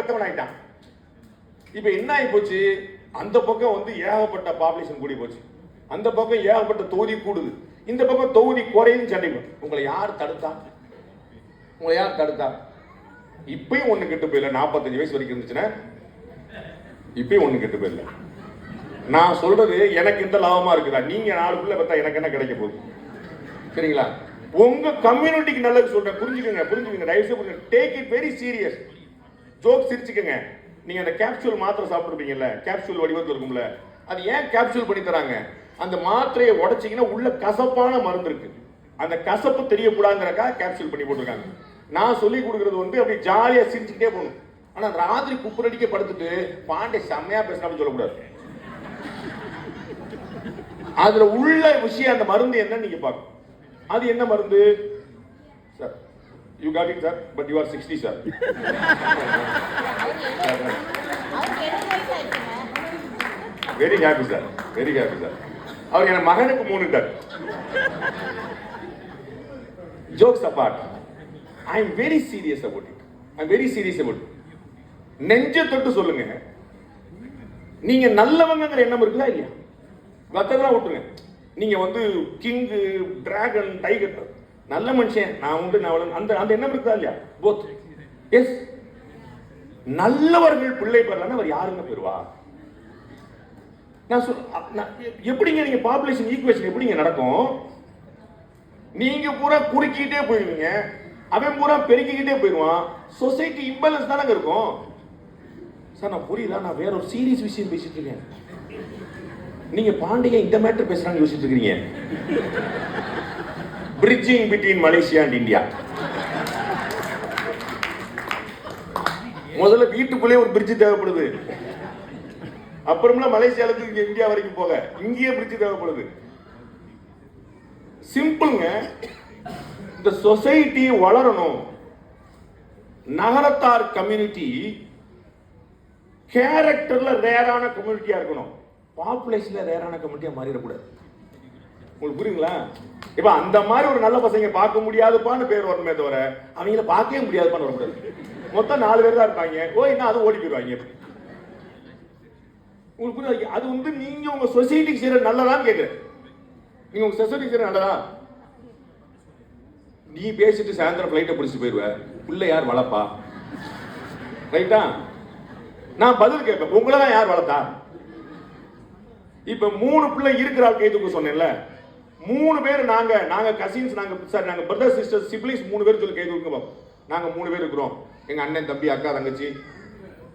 அடுத்தவன் ஆயிட்டான். இப்ப என்ன ஆகி போச்சு, அந்த பக்கம் வந்து ஏகப்பட்ட பாப்புலேஷன் கூடி போச்சு, அந்த பக்கம் ஏகப்பட்ட தொகுதி கூடுது, இந்த பக்கம் தொகுதி குறையும் சண்டை. உங்களை யார் தடுத்தா? உங்களை யார் தடுத்தா? இப்பயும் ஒண்ணு கெட்டு போயில. 45 வயசு வரைக்கும் இருந்துச்சுன்னா இப்பயும் ஒண்ணு கெட்டு போயில. நான் சொல்றது எனக்கு இந்த லாபமா இருக்குதா? நீங்க 4 பிள்ளை பார்த்தா எனக்கு என்ன கிடைக்க போகுது? சரிங்களா? உங்க கம்யூனிட்டிக்கு நல்லது சொல்றேன், புரிஞ்சுக்கங்க புரிஞ்சுக்கங்க, தயவு செய்து take it very serious. Joke சிரிச்சுக்கங்க. நீங்க அந்த கேப்சூல் மாத்திரை சாப்பிட்டுருப்பீங்கல்ல, கேப்சூல் வடிவத்தில் இருக்கும்ல, அது ஏன் கேப்சூல் பண்ணி தராங்க? அந்த மாத்திரையை உடைச்சிங்கன்னா உள்ள கசப்பான மருந்து இருக்கு, அந்த கசப்பு தெரியக்கூடாதுங்கிறக்கா கேப்சூல் பண்ணி போட்டிருக்காங்க. நான் சொல்லி கொடுக்கறது வந்து அப்படி ஜாலியா சிரிச்சுக்கிட்டே போகணும். ஆனா ராத்திரி குப்புரடிக்க படுத்துட்டு பாண்டே செம்மையா பேசினாலும் சொல்லக்கூடாது. அதுல உள்ள விஷயம் அந்த மருந்து என்ன நீங்க பார்க்கணும். அது என்ன மருந்து sir? You got it, sir, but you are 60, sir. Very happy, sir. Very happy, sir. அவர் என் மகனுக்கு 3 டார். Jokes apart, I am very serious about it. I am very serious about it. நெஞ்ச தொட்டு சொல்லுங்க, நீங்க நல்லவங்கங்கிற எண்ணம் இருக்குதா இல்லையா? மத்ததெல்லாம் விட்டுருங்க. நீங்க வந்து கிங், டிராகன், டைகர், நல்ல மனுஷன், நான் உண்டு நான் அந்த அந்த எண்ணம் இருக்குதா இல்லையா? போத். எஸ். நல்லவர்கள் பிள்ளை பெறலன்னா அவர் யாருங்க பெறுவா? நான் எப்படிங்க நீங்க பாப்புலேஷன் ஈக்குவேஷன் எப்படிங்க நடக்கும்? நீங்க பூரா குறுக்கிட்டே போயிருவீங்க, அவன் பூரா பெருக்கிக்கிட்டே போயிருவான். சொசைட்டி இம்பேலன்ஸ் தானங்க இருக்கும். சார் நான் புரியுதா? நான் வேற ஒரு சீரியஸ் விஷயம் பேசிட்டு இருக்கேன். நீங்க பாண்டிய இந்த மேட்டர் பேசுறான்னு யோசிச்சுட்டு இருக்கீங்க. Bridging between Malaysia and India. முதல்ல வீட்டுக்குள்ளே ஒரு பிரிட்ஜ் தேவைப்படுது, அப்புறம்ல மலேசியாவுக்கு இந்தியா வரைக்கும் போக இங்கேயே பிரிட்ஜ் தேவைப்படுது. சிம்பிள்ங்க. இந்த சொசைட்டி வளரணும். நகரத்தார் கம்யூனிட்டி கேரக்டர்ல ரேரான கம்யூனிட்டியா இருக்கணும், பாப்புலேஷன்ல ரேரான கம்யூனிட்டியா மாறிடக்கூடாது. உங்களுக்கு புரியுங்களா? இப்ப அந்த மாதிரி ஒரு நல்ல பசங்க பார்க்க முடியாதுப்பான்னு பேர் வரணுமே தவிர அவங்கள பார்க்கவே முடியாதுப்பான்னு வரக்கூடாது. மொத்தம் 4 பேர் தான் இருப்பாங்க. என்ன அது ஓடி போயிடுவாங்க. உங்களுக்கு புரியுது? அது வந்து நீங்க உங்க சொசைட்டிக்கு செய்யற நல்லதான்னு கேட்கிறேன். நீங்க உங்க சொசைட்டிக்கு செய்யற நல்லதா? நீ பேசிட்டு சாயந்தரம் பிளைட்டை பிடிச்சிட்டு போயிடுவ, பிள்ளை யார் வளர்ப்பா? ரைட்டா? நான் பதில் கேட்பேன், உங்களை தான் யார் வளர்த்தா? இப்ப 3 பிள்ளை இருக்கிறாள் கைதுக்கு சொன்னேன்ல, 3 பேர் நாங்க கசின்ஸ், நாங்க பிரதர் சிஸ்டர் சிப்ளிங்ஸ் 3 பேர் சொல்லி கைது கொடுங்க. நாங்க 3 பேர் இருக்கிறோம், எங்க அண்ணன் தம்பி அக்கா தங்கச்சி,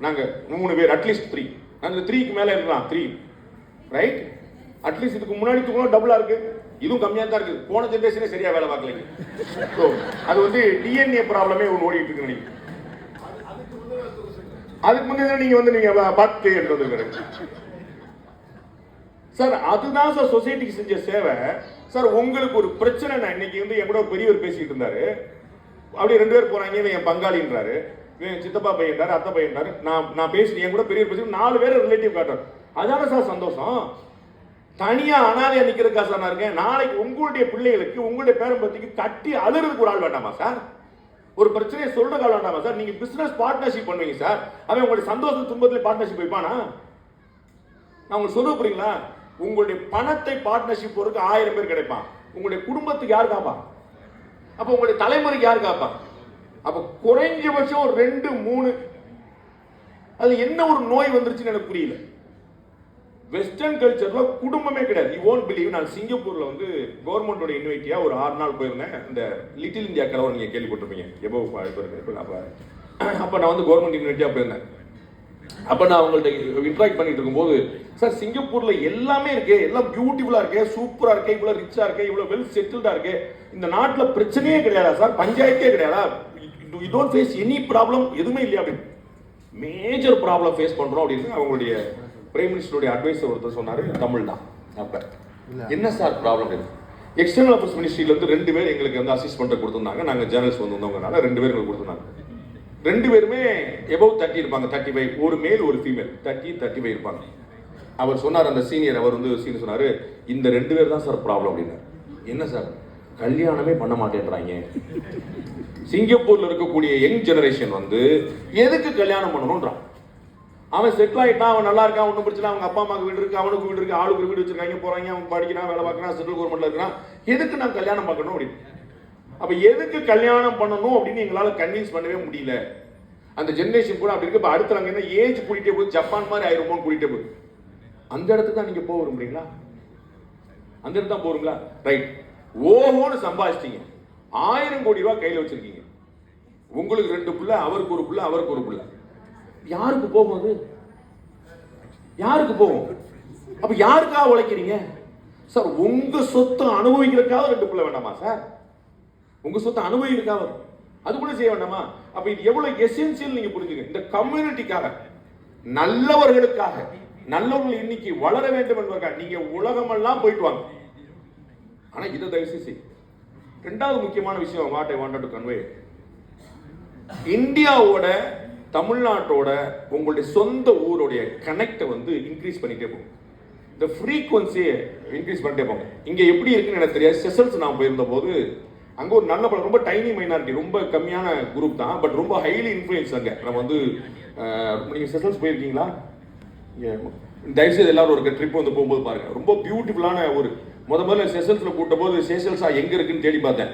நாங்க 3 பேர், அட்லீஸ்ட் 3. அந்த 3க்கு மேல இருக்கலாம், 3 ரைட்? அட்லீஸ்ட் இதுக்கு முன்னாடி தூக்கம் டபுளா இருக்கு, இதுவும் கம்மியா தான் இருக்கு. போன ஜெனரேஷனே சரியா வேலை பார்க்கலைங்க. அது வந்து டிஎன்ஏ ப்ராப்ளமே ஒன்று ஓடிட்டு இருக்கு. நீங்க அதுக்கு முன்னாடி நீங்க வந்து நீங்க பார்த்து எடுத்து வந்து சார், அதுதான் சார் சொசைட்டிக்கு செஞ்ச சேவை. சார் உங்களுக்கு ஒரு பிரச்சனை, நான் இன்னைக்கு வந்து என் கூட ஒரு பெரியவர் பேசிட்டு இருந்தாரு. அப்படியே 2 பேர் போறாங்க, என் பங்காளின்றாரு, சித்தப்பா பையன்றாரு, அத்தை பையன்றாரு. நான் பேசி என் கூட பெரியவர் பேசி 4 பேர் ரிலேட்டிவ் காட்டுறாரு. அதான சார் சந்தோஷம். தனியா அனாதையா நிக்கிறதுக்கா சார் நான் இருக்கேன். நாளைக்கு உங்களுடைய பிள்ளைகளுக்கு, உங்களுடைய பேரம்பத்திக்கு கட்டி அழுறதுக்கு ஒரு ஆள் வேண்டாமா சார்? ஒரு பிரச்சனையை சொல்றதுக்கு ஆள் வேண்டாமா சார்? நீங்க பிசினஸ் பார்ட்னர்ஷிப் பண்ணுவீங்க சார், அவன் உங்களுடைய சந்தோஷம் துன்பத்திலே பார்ட்னர்ஷிப் வைப்பானா? நான் உங்களுக்கு சொல்ல போறீங்களா? உங்களுடைய பணத்தை பார்ட்னர்ஷிப் போறதுக்கு 1000 பேர் கிடைப்பான். உங்களுடைய குடும்பத்துக்கு யார் காப்பா? அப்ப உங்களுடைய தலைமுறைக்கு யார் காப்பா? அப்ப குறைஞ்சபட்சம் ஒரு 2, 3. அது என்ன ஒரு நோய் வந்துருச்சுன்னு எனக்கு புரியல. வெஸ்டர்ன் கல்ச்சர்ல குடும்பமே கிடையாது. யூ வோன்ட் பிலீவ், நான் சிங்கப்பூர்ல வந்து கவர்மெண்டோட இன்வைட்டியா ஒரு 6 நாள் போயிருந்தேன். இந்த லிட்டில் இந்தியா கலவரம் நீங்க கேள்விப்பட்டிருப்பீங்க. அப்ப நான் வந்து கவர்மெண்ட் இன்வைட்டியா போயிருந்தேன். அப்ப நான் அவங்கள்ட்ட இன்ட்ராக்ட் பண்ணிட்டு இருக்கும்போது, சார் சிங்கப்பூர்ல எல்லாமே இருக்கு, எல்லாம் பியூட்டிஃபுல்லா இருக்கு, சூப்பரா இருக்கு, இவ்வளவு ரிச்சா இருக்கு, இவ்வளவு வெல் செட்டில்டா இருக்கு, இந்த நாட்டுல பிரச்சனையே கிடையாதா சார்? பஞ்சாயத்தே கிடையாதா? You don't face any problem? எதுவுமே இல்லையா? அப்படின்னு மேஜர் ப்ராப்ளம் ஃபேஸ் பண்றோம் அப்படின்னு அவங்களுடைய பிரைம் மினிஸ்டருடைய அட்வைசர் ஒருத்தர் சொன்னாரு, தமிழ் தான். அப்ப என்ன சார் ப்ராப்ளம்? எக்ஸ்டர்னல் அஃபேர்ஸ் மினிஸ்ட்ரியில இருந்து 2 பேர் எங்களுக்கு வந்து அசிஸ்ட் பண்ற கொடுத்திருந்தாங்க. நாங்க ஜேர்னலிஸ்ட் வந்தவங்கனால 2 பேர் எங்களுக்கு கொடுத்திருந்தாங்க. 2 பேருமே எபவ் 30 இருப்பாங்க, 35. ஒரு மேல் ஒரு ஃபீமேல், 30, 35 இருப்பாங்க. அவர் சொன்னார், அந்த சீனியர், அவர் வந்து சீனியர் சொன்னாரு, இந்த 2 பேர் தான் சார் ப்ராப்ளம் அப்படின்னாரு. என்ன சார்? கல்யாணமே பண்ண மாட்டேன்றாங்க. சிங்கப்பூர்ல இருக்கக்கூடிய யங் ஜெனரேஷன் வந்து எதுக்கு கல்யாணம் பண்ணணும்ன்றான். அவன் செட்டில் ஆகிட்டான், அவன் நல்லா இருக்கான், ஒன்றும் பிரச்சனை, அவங்க அப்பா அம்மாவுக்கு வீடு இருக்கு, அவனுக்கு வீடு இருக்கு, ஆளுக்கு வீடு வச்சிருக்காங்க, போறாங்க, அவன் படிக்கிறான், வேலை பார்க்கறான், சென்ட்ரல் கவர்மெண்ட்ல இருக்கிறான், எதுக்கு நான் கல்யாணம் பார்க்கணும் அப்படின்னு. அப்ப எதுக்கு கல்யாணம் பண்ணணும் அப்படின்னு எங்களால கன்வின்ஸ் பண்ணவே முடியல. அந்த ஜெனரேஷன் கூட அப்படி இருக்கு. அடுத்த நாங்க என்ன ஏஜ் கூட்டிட்டே போகுது, ஜப்பான் மாதிரி ஆயிருமோன்னு கூட்டிட்டே போகுது. அந்த இடத்துக்கு தான் நீங்க போக விரும்புறீங்களா? அந்த இடத்து தான் போறீங்களா? ரைட். ஓஹோன்னு சம்பாதிச்சிட்டீங்க, 1000 கோடி ரூபாய் கையில வச்சிருக்கீங்க. உங்களுக்கு 2 பிள்ளை, அவருக்கு ஒரு பிள்ளை, அவருக்கு ஒரு பிள்ளை. யாருக்கு போகும் அது? யாருக்கு போகும்? அப்ப யாருக்காக உழைக்கிறீங்க சார்? உங்க சொத்தை அனுபவிக்கிறதுக்காக 2 பிள்ளை வேண்டாமா சார்? உங்க சொத்தை அனுபவிக்கிறதுக்காக அது கூட செய்ய வேண்டாமா? அப்ப இது எவ்வளவு எசென்சியல் நீங்க புரிஞ்சுங்க. இந்த கம்யூனிட்டிக்காக, நல்லவர்களுக்காக, நல்லவர்கள் இன்னைக்கு வளர வேண்டும் என்பதற்காக நீங்க உலகமெல்லாம் போயிட்டு வாங்க. ஆனா இதை தயவு செய். ரெண்டாவது முக்கியமான விஷயம் what I wanted to convey, இந்தியாவோட தமிழ்நாட்டோட உங்களுடைய சொந்த ஊருடைய கனெக்டை வந்து இன்க்ரீஸ் பண்ணிட்டே போகும். இந்த ஃப்ரீக்வன்சியை இன்க்ரீஸ் பண்ணிட்டே போங்க. இங்க எப்படி இருக்குன்னு எனக்கு தெரியாது. செஷல்ஸ் நான் போயிருந்த போது அங்க ஒரு நல்ல படம், ரொம்ப டைனி மைனாரிட்டி, ரொம்ப கம்மியான குரூப் தான், பட் ரொம்ப ஹைலி இன்ஃப்ளூயன்ஸ். அங்க நம்ம வந்து நீங்க செஷல்ஸ் போயிருக்கீங்களா? தயவுசெய்து எல்லாரும் ஒரு ட்ரிப் வந்து போகும்போது பாருங்க, ரொம்ப பியூட்டிஃபுல்லான ஒரு முதல்ல செஷல்ஸ்ல கூட்ட போது செஷல்ஸா எங்க இருக்குன்னு தேடி பார்த்தேன்.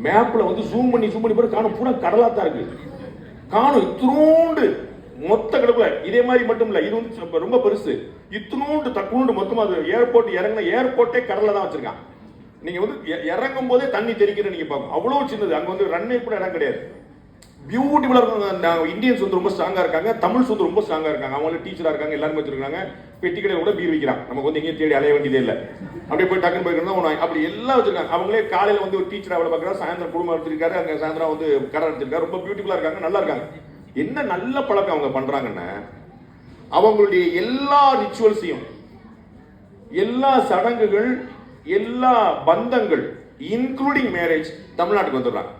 மேப்ல வந்து ஜூம் பண்ணி பாரு, காணும் பூரா கடலா தான் இருக்கு. காணும் இத்தினூண்டு மொத்த கடவுள. இதே மாதிரி மட்டும் இல்ல, இது வந்து ரொம்ப பெருசு. இத்தினூண்டு தக்குண்டு மொத்தமா அது ஏர்போர்ட் இறங்கின ஏர்போர்ட்டே கடல்ல தான் வச்சிருக்கான். நீங்க வந்து இறங்கும் போதே தண்ணி தெரிக்கிற நீங்க பார்க்கணும், அவ்வளவு சின்னது. அங்க வந்து ரன்னே கூட இடம் கிடையாது. பியூட்டிஃபுல்லா இருக்கும். இந்தியன்ஸ் வந்து ரொம்ப ஸ்ட்ராங்கா இருக்காங்க, தமிழ்ஸ் வந்து ரொம்ப ஸ்ட்ராங்கா இருக்காங்க. அவங்களும் டீச்சரா இருக்காங்க, எல்லாருமே வச்சிருக்காங்க. பெட்டி கடையில கூட பீர் விற்கிறாங்க. நமக்கு வந்து எங்கேயும் தேடி அலைய வேண்டியதே இல்லை. அப்படியே போய் டக்குன்னு போயிருந்தா அப்படி எல்லாம் வச்சிருக்காங்க. அவங்களே காலையில வந்து ஒரு டீச்சரா வேலை பார்க்குறா, சாயந்தரம் குடும்பம் எடுத்திருக்காரு, அங்க சாயந்தரம் வந்து கடை எடுத்திருக்காரு. ரொம்ப பியூட்டிஃபுல்லா இருக்காங்க, நல்லா இருக்காங்க. என்ன நல்ல பழக்கம் அவங்க பண்றாங்கன்னா, அவங்களுடைய எல்லா ரிச்சுவல்ஸையும், எல்லா சடங்குகள், எல்லா பந்தங்கள் இன்க்ளூடிங் மேரேஜ் தமிழ்நாட்டுக்கு வந்துடுறாங்க.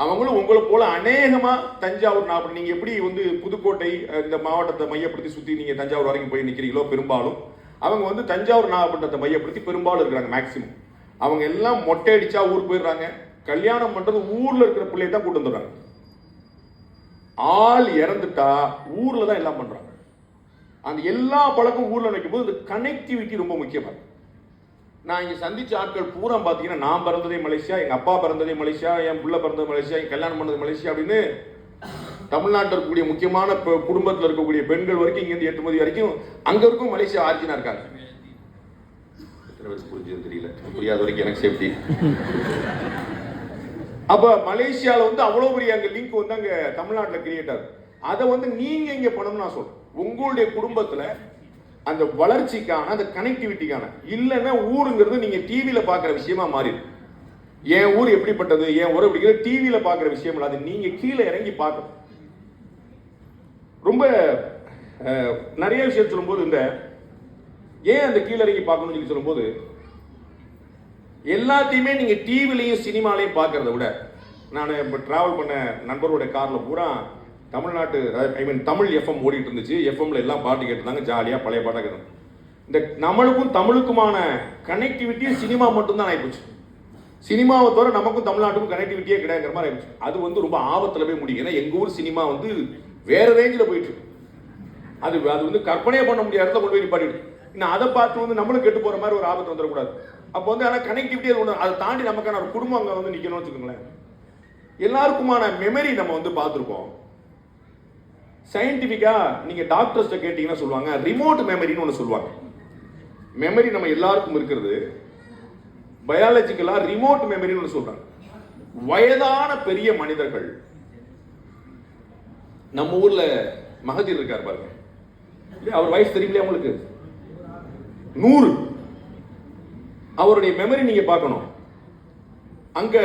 அவங்களும் உங்களை போல அநேகமா தஞ்சாவூர், நான் நீங்க எப்படி வந்து புதுக்கோட்டை இந்த மாவட்டத்தை மையப்படுத்தி சுத்தி நீங்க தஞ்சாவூர் வரைக்கும் போய் நிக்கிறீங்களோ, பெரும்பாலும் அவங்க வந்து தஞ்சாவூர் நாகப்பட்டினத்தை மையப்படுத்தி பெரும்பாலும் இருக்கிறாங்க. மேக்சிமம் அவங்க எல்லாம் மொட்டை அடிச்சா ஊருக்கு போயிடுறாங்க. கல்யாணம் பண்றது ஊர்ல இருக்கிற பிள்ளையை தான் கூட்டு வந்துடுறாங்க. ஆள் இறந்துட்டா ஊர்ல தான் எல்லாம் பண்றாங்க. அந்த எல்லா பழக்கம் ஊர்ல நினைக்கும் போது இந்த கனெக்டிவிட்டி ரொம்ப முக்கியமா. நான் இங்க சந்திச்ச ஆட்கள் பூரா பாத்தீங்கன்னா, நான் பிறந்ததே மலேசியா, எங்க அப்பா பிறந்ததே மலேசியா, என் புள்ள பிறந்தது மலேசியா, என் கல்யாணம் பண்ணது மலேசியா அப்படின்னு தமிழ்நாட்டில் இருக்கக்கூடிய முக்கியமான குடும்பத்தில் இருக்கக்கூடிய பெண்கள் வரைக்கும் இங்க இருந்து ஏற்றுமதி வரைக்கும் அங்க இருக்கும் மலேசியா ஆர்ஜினா இருக்காங்க. எத்தனை பேருக்கு புரிஞ்சது தெரியல, புரியாத வரைக்கும் எனக்கு சேஃப்டி. அப்ப மலேசியால வந்து அவ்வளவு பெரிய அங்க லிங்க் வந்து அங்க தமிழ்நாட்டில் கிரியேட் ஆகுது. அதை வந்து நீங்க இங்க பண்ணணும்னு நான் சொல்றேன். உங்களுடைய குடும்பத்துல அந்த வளர்ச்சிக்கான, அந்த கனெக்டிவிட்டிக்கான, இல்லைன்னா ஊருங்கிறது நீங்க டிவியில பாக்குற விஷயமா மாறிடும். என் ஊர் எப்படிப்பட்டது, என் ஊர் அப்படிங்கிற டிவியில பாக்குற விஷயம் இல்லை, அது நீங்க கீழே இறங்கி பார்க்கணும். ரொம்ப நிறைய விஷயம் சொல்லும்போது இந்த ஏன் அந்த கீழே இறங்கி பார்க்கணும்னு சொல்லி சொல்லும்போது, எல்லாத்தையுமே நீங்க டிவிலையும் சினிமாலையும் பார்க்கறத விட, நான் இப்போ டிராவல் பண்ண நண்பரோட கார்ல பூரா தமிழ்நாட்டு தமிழ் எஃப்எம் ஓடிட்டு இருந்துச்சு. எஃப்எம்ல எல்லாம் பாட்டு கேட்டுருந்தாங்க, ஜாலியா பழைய பாட்டாக கேட்டாங்க. இந்த நம்மளுக்கும் தமிழுக்குமான கனெக்டிவிட்டி சினிமா மட்டும்தான் ஆயிப்போச்சு. சினிமாவை தவிர நமக்கும் தமிழ்நாட்டுக்கும் கனெக்டிவிட்டியே கிடையாதுங்கிற மாதிரி ஆயிடுச்சு. அது வந்து ரொம்ப ஆபத்துல போய் முடியும். ஏன்னா எங்க ஊர் சினிமா வந்து வேற ரேஞ்சில் போயிட்டு இருக்கு. அது வந்து கற்பனையே பண்ண முடியாத கொண்டு போய் நிப்பாட்டிட்டு, இன்னும் அதை பார்த்து வந்து நம்மளும் கெட்டு போற மாதிரி ஒரு ஆபத்து வந்துடக்கூடாது. அப்போ வந்து ஆனால் கனெக்டிவிட்டி அது ஒன்று, அதை தாண்டி நமக்கான ஒரு குடும்பம் அங்கே வந்து நிற்கணும்னு வச்சுக்கோங்களேன். எல்லாருக்குமான மெமரி நம்ம வந்து பார்த்துருக்கோம். சயின்டிஃபிக்கா நீங்க டாக்டர்ஸ்ட கேட்டீங்கன்னா சொல்லுவாங்க, ரிமோட் மெமரின்னு ஒன்று சொல்லுவாங்க. மெமரி நம்ம எல்லாருக்கும் இருக்கிறது. பயாலஜிக்கலா ரிமோட் மெமரின்னு ஒன்று சொல்றாங்க. வயதான பெரிய மனிதர்கள், நம்ம ஊர்ல மகதீர் இருக்கார் பாருங்க, அவர் வயசு தெரியலையா உங்களுக்கு? 100. அவருடைய மெமரி நீங்க பார்க்கணும். அங்க